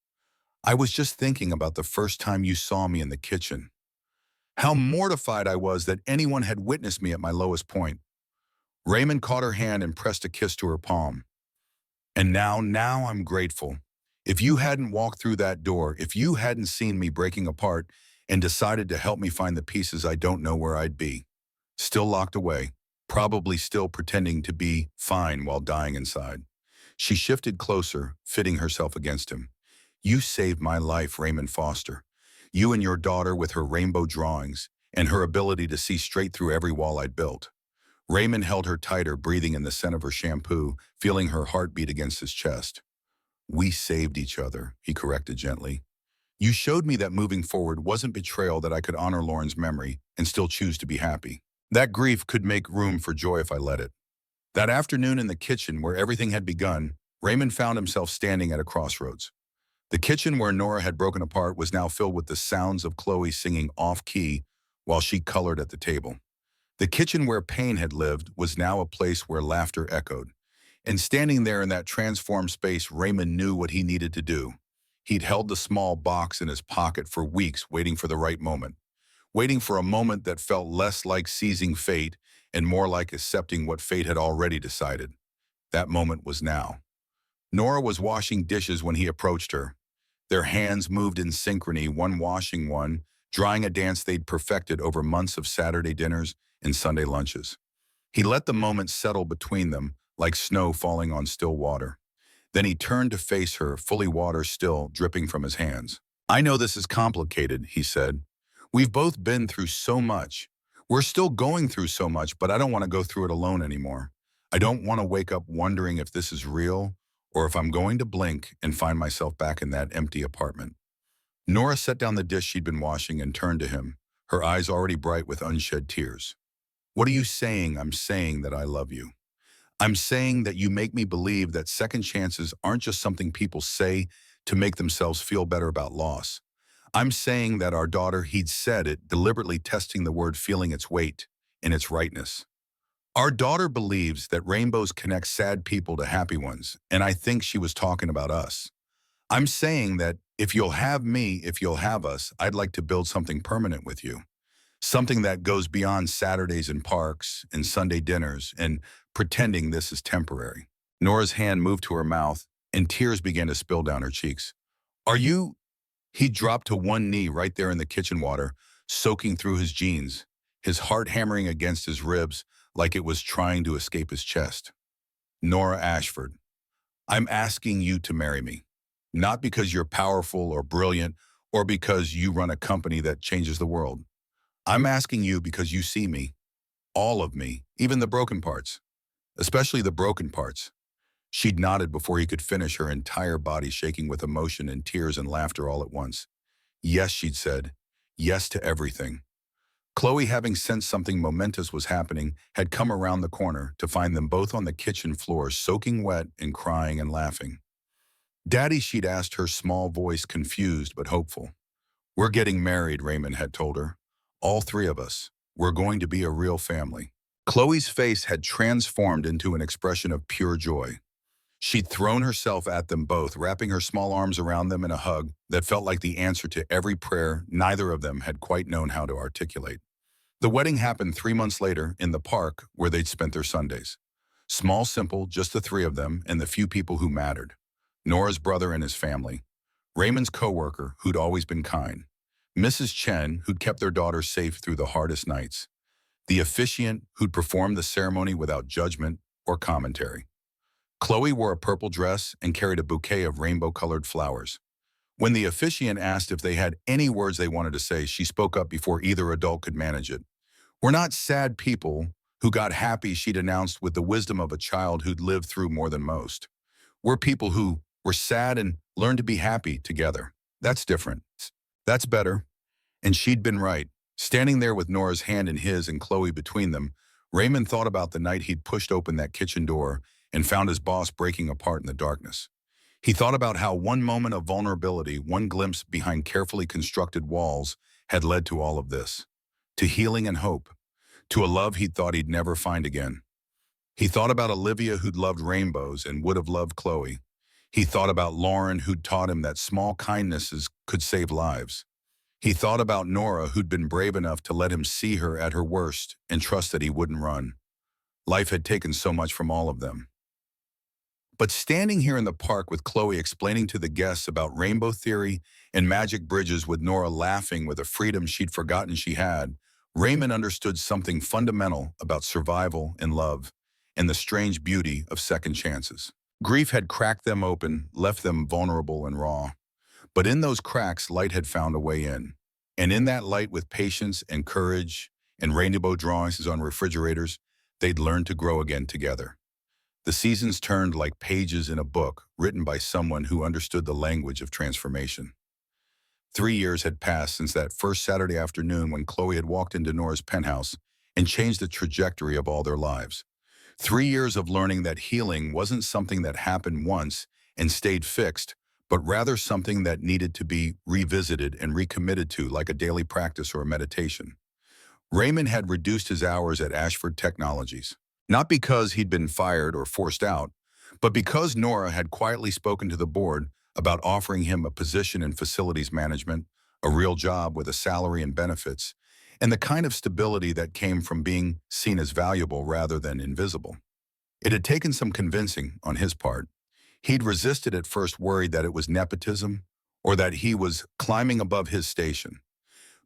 "I was just thinking about the first time you saw me in the kitchen. How mortified I was that anyone had witnessed me at my lowest point." Raymond caught her hand and pressed a kiss to her palm. "And now I'm grateful. If you hadn't walked through that door, if you hadn't seen me breaking apart and decided to help me find the pieces, I don't know where I'd be. Still locked away, probably still pretending to be fine while dying inside." She shifted closer, fitting herself against him. "You saved my life, Raymond Foster. You and your daughter with her rainbow drawings and her ability to see straight through every wall I'd built." Raymond held her tighter, breathing in the scent of her shampoo, feeling her heartbeat against his chest. "We saved each other," he corrected gently. "You showed me that moving forward wasn't betrayal, that I could honor Lauren's memory and still choose to be happy. That grief could make room for joy if I let it." That afternoon in the kitchen where everything had begun, Raymond found himself standing at a crossroads. The kitchen where Nora had broken apart was now filled with the sounds of Chloe singing off-key while she colored at the table. The kitchen where pain had lived was now a place where laughter echoed. And standing there in that transformed space, Raymond knew what he needed to do. He'd held the small box in his pocket for weeks, waiting for the right moment. Waiting for a moment that felt less like seizing fate and more like accepting what fate had already decided. That moment was now. Nora was washing dishes when he approached her. Their hands moved in synchrony, one washing one, drying a dance they'd perfected over months of Saturday dinners and Sunday lunches. He let the moment settle between them, like snow falling on still water. Then he turned to face her, fully water still dripping from his hands. "I know this is complicated," he said. "We've both been through so much. We're still going through so much, but I don't want to go through it alone anymore. I don't want to wake up wondering if this is real or if I'm going to blink and find myself back in that empty apartment." Nora set down the dish she'd been washing and turned to him, her eyes already bright with unshed tears. "What are you saying?" "I'm saying that I love you. I'm saying that you make me believe that second chances aren't just something people say to make themselves feel better about loss. I'm saying that our daughter," he'd said it, deliberately testing the word, feeling its weight and its rightness. "Our daughter believes that rainbows connect sad people to happy ones, and I think she was talking about us. I'm saying that if you'll have me, if you'll have us, I'd like to build something permanent with you. Something that goes beyond Saturdays in parks and Sunday dinners and pretending this is temporary." Nora's hand moved to her mouth, and tears began to spill down her cheeks. "Are you..." He dropped to one knee right there in the kitchen water, soaking through his jeans, his heart hammering against his ribs like it was trying to escape his chest. Nora Ashford, I'm asking you to marry me. Not because you're powerful or brilliant or because you run a company that changes the world. I'm asking you because you see me, all of me, even the broken parts, especially the broken parts. She'd nodded before he could finish, her entire body shaking with emotion and tears and laughter all at once. Yes, she'd said. Yes to everything. Chloe, having sensed something momentous was happening, had come around the corner to find them both on the kitchen floor, soaking wet and crying and laughing. Daddy, she'd asked, her small voice confused but hopeful. We're getting married, Raymond had told her. All three of us. We're going to be a real family. Chloe's face had transformed into an expression of pure joy. She'd thrown herself at them both, wrapping her small arms around them in a hug that felt like the answer to every prayer neither of them had quite known how to articulate. The wedding happened 3 months later in the park where they'd spent their Sundays. Small, simple, just the three of them and the few people who mattered. Nora's brother and his family. Raymond's coworker, who'd always been kind. Mrs. Chen, who'd kept their daughter safe through the hardest nights. The officiant, who'd performed the ceremony without judgment or commentary. Chloe wore a purple dress and carried a bouquet of rainbow-colored flowers. When the officiant asked if they had any words they wanted to say, she spoke up before either adult could manage it. We're not sad people who got happy, she'd announced with the wisdom of a child who'd lived through more than most. We're people who were sad and learned to be happy together. That's different. That's better. And she'd been right. Standing there with Nora's hand in his and Chloe between them, Raymond thought about the night he'd pushed open that kitchen door and found his boss breaking apart in the darkness. He thought about how one moment of vulnerability, one glimpse behind carefully constructed walls, had led to all of this. To healing and hope. To a love he'd thought he'd never find again. He thought about Olivia, who'd loved rainbows and would have loved Chloe. He thought about Lauren, who'd taught him that small kindnesses could save lives. He thought about Nora, who'd been brave enough to let him see her at her worst and trust that he wouldn't run. Life had taken so much from all of them. But standing here in the park with Chloe explaining to the guests about rainbow theory and magic bridges, with Nora laughing with a freedom she'd forgotten she had, Raymond understood something fundamental about survival and love and the strange beauty of second chances. Grief had cracked them open, left them vulnerable and raw. But in those cracks, light had found a way in. And in that light, with patience and courage and rainbow drawings on refrigerators, they'd learned to grow again together. The seasons turned like pages in a book written by someone who understood the language of transformation. 3 years had passed since that first Saturday afternoon when Chloe had walked into Nora's penthouse and changed the trajectory of all their lives. 3 years of learning that healing wasn't something that happened once and stayed fixed, but rather something that needed to be revisited and recommitted to, like a daily practice or a meditation. Raymond had reduced his hours at Ashford Technologies. Not because he'd been fired or forced out, but because Nora had quietly spoken to the board about offering him a position in facilities management, a real job with a salary and benefits, and the kind of stability that came from being seen as valuable rather than invisible. It had taken some convincing on his part. He'd resisted at first, worried that it was nepotism or that he was climbing above his station.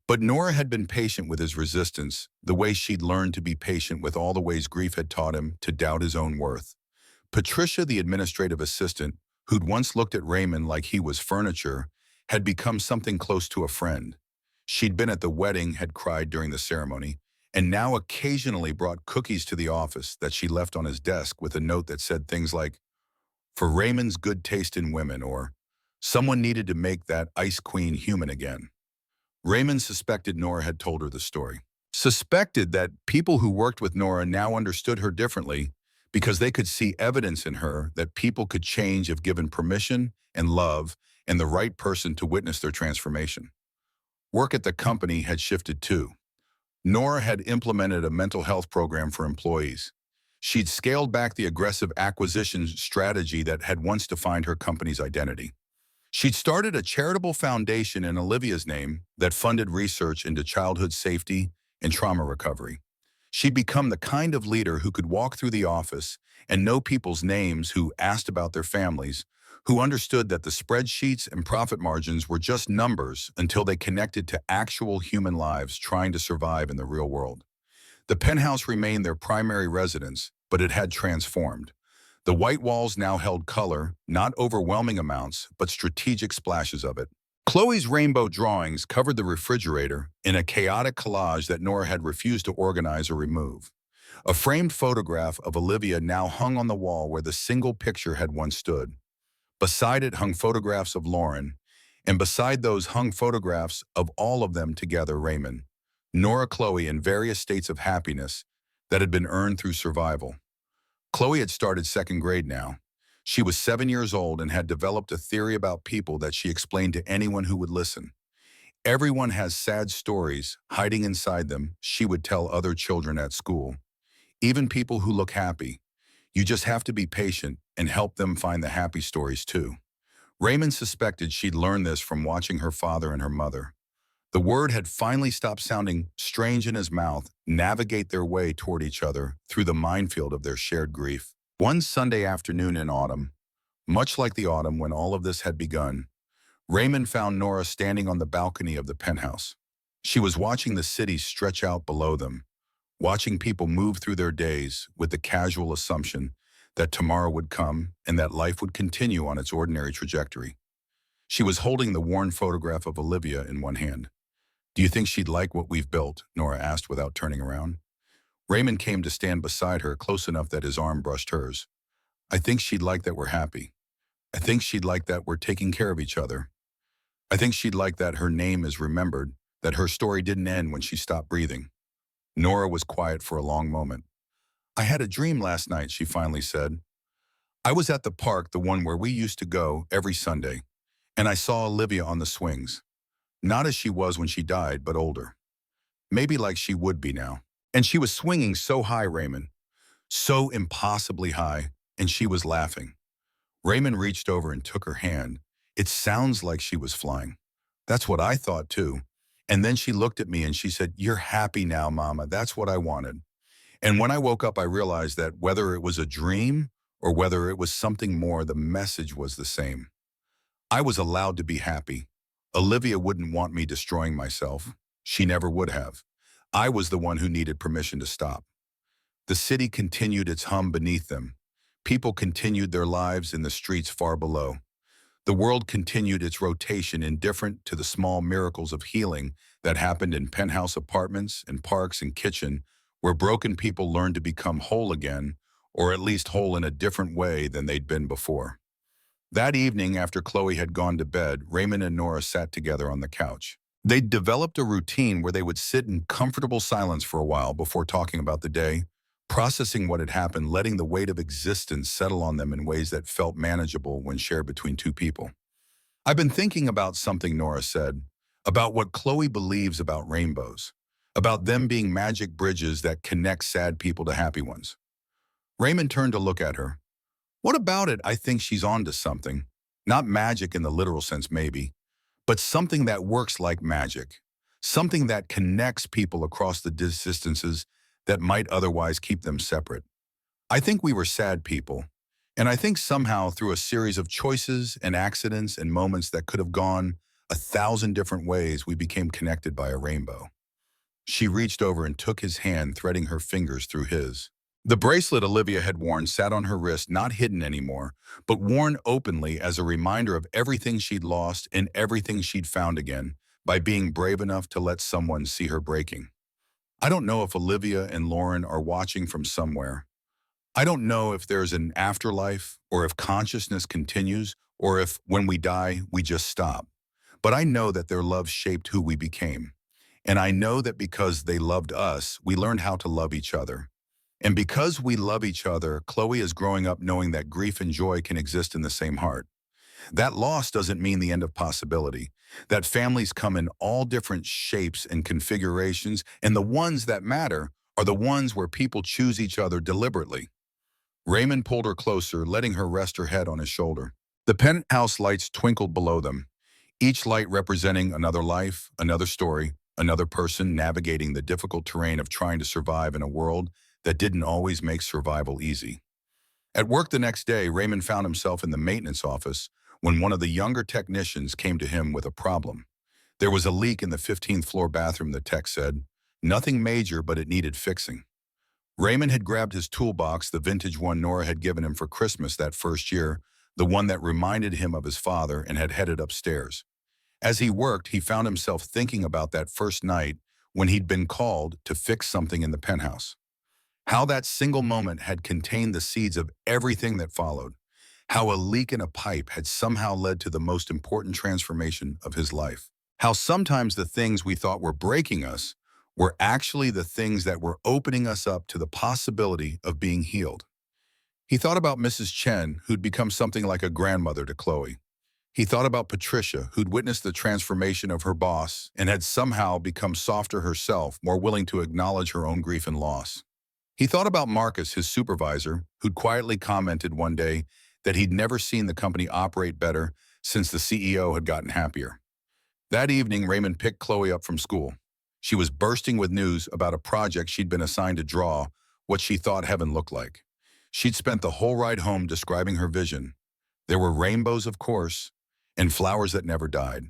But Nora had been patient with his resistance, the way she'd learned to be patient with all the ways grief had taught him to doubt his own worth. Patricia, the administrative assistant, who'd once looked at Raymond like he was furniture, had become something close to a friend. She'd been at the wedding, had cried during the ceremony, and now occasionally brought cookies to the office that she left on his desk with a note that said things like, "For Raymond's good taste in women," or "Someone needed to make that ice queen human again." Raymond suspected Nora had told her the story. Suspected that people who worked with Nora now understood her differently because they could see evidence in her that people could change if given permission and love and the right person to witness their transformation. Work at the company had shifted too. Nora had implemented a mental health program for employees. She'd scaled back the aggressive acquisition strategy that had once defined her company's identity. She'd started a charitable foundation in Olivia's name that funded research into childhood safety and trauma recovery. She'd become the kind of leader who could walk through the office and know people's names, who asked about their families, who understood that the spreadsheets and profit margins were just numbers until they connected to actual human lives trying to survive in the real world. The penthouse remained their primary residence, but it had transformed. The white walls now held color, not overwhelming amounts, but strategic splashes of it. Chloe's rainbow drawings covered the refrigerator in a chaotic collage that Nora had refused to organize or remove. A framed photograph of Olivia now hung on the wall where the single picture had once stood. Beside it hung photographs of Lauren, and beside those hung photographs of all of them together, Raymond, Nora, Chloe, in various states of happiness that had been earned through survival. Chloe had started second grade now. She was 7 years old and had developed a theory about people that she explained to anyone who would listen. Everyone has sad stories hiding inside them, she would tell other children at school. Even people who look happy. You just have to be patient and help them find the happy stories too. Raymond suspected she'd learned this from watching her father and her mother. The word had finally stopped sounding strange in his mouth, navigate their way toward each other through the minefield of their shared grief. One Sunday afternoon in autumn, much like the autumn when all of this had begun, Raymond found Nora standing on the balcony of the penthouse. She was watching the city stretch out below them, watching people move through their days with the casual assumption that tomorrow would come and that life would continue on its ordinary trajectory. She was holding the worn photograph of Olivia in one hand. "Do you think she'd like what we've built?" Nora asked without turning around. Raymond came to stand beside her, close enough that his arm brushed hers. "I think she'd like that we're happy. I think she'd like that we're taking care of each other. I think she'd like that her name is remembered, that her story didn't end when she stopped breathing." Nora was quiet for a long moment. "I had a dream last night," she finally said. "I was at the park, the one where we used to go every Sunday, and I saw Olivia on the swings. Not as she was when she died, but older. Maybe like she would be now. And she was swinging so high, Raymond. So impossibly high, and she was laughing." Raymond reached over and took her hand. "It sounds like she was flying." "That's what I thought too. And then she looked at me and she said, 'You're happy now, Mama. That's what I wanted.' And when I woke up, I realized that whether it was a dream or whether it was something more, the message was the same. I was allowed to be happy. Olivia wouldn't want me destroying myself. She never would have. I was the one who needed permission to stop." The city continued its hum beneath them. People continued their lives in the streets far below. The world continued its rotation, indifferent to the small miracles of healing that happened in penthouse apartments and parks and kitchen, where broken people learned to become whole again, or at least whole in a different way than they'd been before. That evening, after Chloe had gone to bed, Raymond and Nora sat together on the couch. They'd developed a routine where they would sit in comfortable silence for a while before talking about the day, processing what had happened, letting the weight of existence settle on them in ways that felt manageable when shared between two people. "I've been thinking about something," Nora said, "about what Chloe believes about rainbows, about them being magic bridges that connect sad people to happy ones." Raymond turned to look at her. "What about it? I think she's onto something. Not magic in the literal sense, maybe, but something that works like magic. Something that connects people across the distances that might otherwise keep them separate. I think we were sad people, and I think somehow through a series of choices and accidents and moments that could have gone 1,000 different ways, we became connected by a rainbow." She reached over and took his hand, threading her fingers through his. The bracelet Olivia had worn sat on her wrist, not hidden anymore, but worn openly as a reminder of everything she'd lost and everything she'd found again by being brave enough to let someone see her breaking. "I don't know if Olivia and Lauren are watching from somewhere. I don't know if there's an afterlife or if consciousness continues or if, when we die, we just stop. But I know that their love shaped who we became. And I know that because they loved us, we learned how to love each other. And because we love each other, Chloe is growing up knowing that grief and joy can exist in the same heart. That loss doesn't mean the end of possibility. That families come in all different shapes and configurations, and the ones that matter are the ones where people choose each other deliberately." Raymond pulled her closer, letting her rest her head on his shoulder. The penthouse lights twinkled below them, each light representing another life, another story, another person navigating the difficult terrain of trying to survive in a world that didn't always make survival easy. At work the next day, Raymond found himself in the maintenance office, when one of the younger technicians came to him with a problem. There was a leak in the 15th floor bathroom, the tech said. Nothing major, but it needed fixing. Raymond had grabbed his toolbox, the vintage one Nora had given him for Christmas that first year, the one that reminded him of his father, and had headed upstairs. As he worked, he found himself thinking about that first night when he'd been called to fix something in the penthouse. How that single moment had contained the seeds of everything that followed. How a leak in a pipe had somehow led to the most important transformation of his life. How sometimes the things we thought were breaking us were actually the things that were opening us up to the possibility of being healed. He thought about Mrs. Chen, who'd become something like a grandmother to Chloe. He thought about Patricia, who'd witnessed the transformation of her boss and had somehow become softer herself, more willing to acknowledge her own grief and loss. He thought about Marcus, his supervisor, who'd quietly commented one day that he'd never seen the company operate better since the CEO had gotten happier. That evening, Raymond picked Chloe up from school. She was bursting with news about a project she'd been assigned to draw what she thought heaven looked like. She'd spent the whole ride home describing her vision. There were rainbows, of course, and flowers that never died,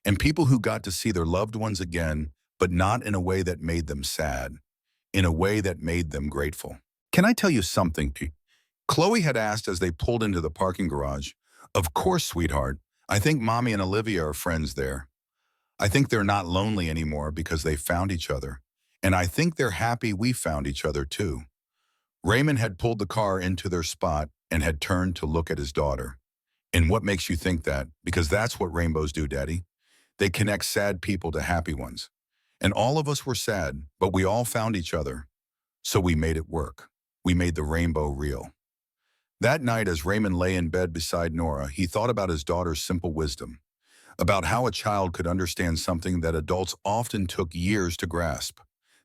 and people who got to see their loved ones again, but not in a way that made them sad, in a way that made them grateful. "Can I tell you something?" Chloe had asked as they pulled into the parking garage. "Of course, sweetheart. I think Mommy and Olivia are friends there. I think they're not lonely anymore because they found each other. And I think they're happy we found each other too." Raymond had pulled the car into their spot and had turned to look at his daughter. "And what makes you think that? Because that's what rainbows do, Daddy. They connect sad people to happy ones. And all of us were sad, but we all found each other. So we made it work. We made the rainbow real." That night, as Raymond lay in bed beside Nora, he thought about his daughter's simple wisdom, about how a child could understand something that adults often took years to grasp,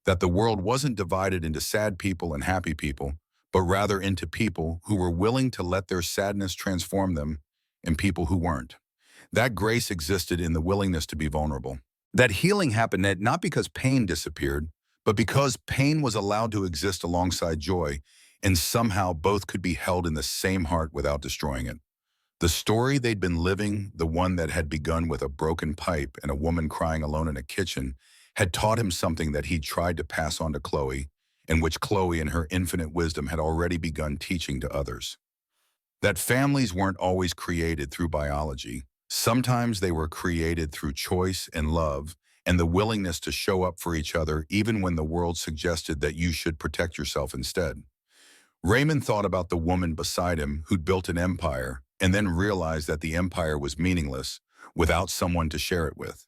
that the world wasn't divided into sad people and happy people, but rather into people who were willing to let their sadness transform them and people who weren't. That grace existed in the willingness to be vulnerable. That healing happened not because pain disappeared, but because pain was allowed to exist alongside joy, and somehow both could be held in the same heart without destroying it. The story they'd been living, the one that had begun with a broken pipe and a woman crying alone in a kitchen, had taught him something that he'd tried to pass on to Chloe, and which Chloe in her infinite wisdom had already begun teaching to others. That families weren't always created through biology. Sometimes they were created through choice and love, and the willingness to show up for each other even when the world suggested that you should protect yourself instead. Raymond thought about the woman beside him who'd built an empire and then realized that the empire was meaningless without someone to share it with.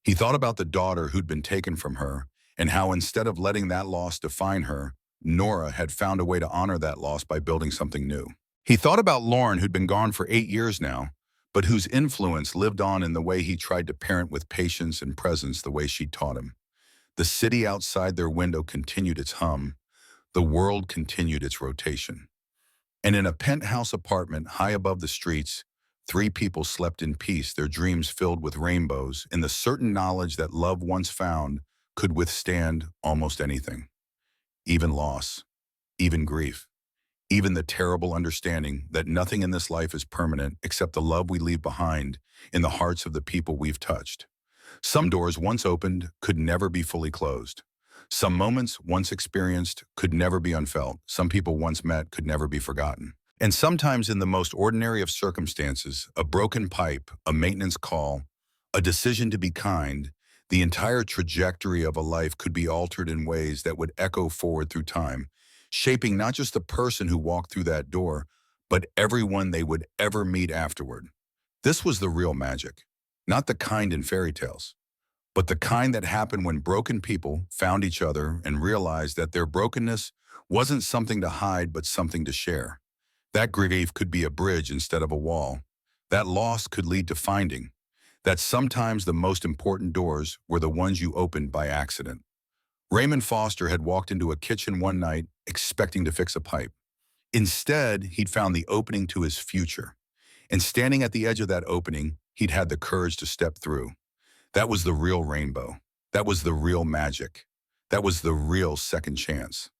He thought about the daughter who'd been taken from her and how instead of letting that loss define her, Nora had found a way to honor that loss by building something new. He thought about Lauren, who'd been gone for 8 years now, but whose influence lived on in the way he tried to parent with patience and presence the way she taught him. The city outside their window continued its hum. The world continued its rotation. And in a penthouse apartment high above the streets, 3 people slept in peace, their dreams filled with rainbows, in the certain knowledge that love once found could withstand almost anything. Even loss, even grief, even the terrible understanding that nothing in this life is permanent except the love we leave behind in the hearts of the people we've touched. Some doors once opened could never be fully closed. Some moments once experienced could never be unfelt. Some people once met could never be forgotten. And sometimes in the most ordinary of circumstances, a broken pipe, a maintenance call, a decision to be kind, the entire trajectory of a life could be altered in ways that would echo forward through time, shaping not just the person who walked through that door, but everyone they would ever meet afterward. This was the real magic, not the kind in fairy tales, but the kind that happened when broken people found each other and realized that their brokenness wasn't something to hide but something to share. That grief could be a bridge instead of a wall. That loss could lead to finding. That sometimes the most important doors were the ones you opened by accident. Raymond Foster had walked into a kitchen one night expecting to fix a pipe. Instead, he'd found the opening to his future. And standing at the edge of that opening, he'd had the courage to step through. That was the real rainbow. That was the real magic. That was the real second chance.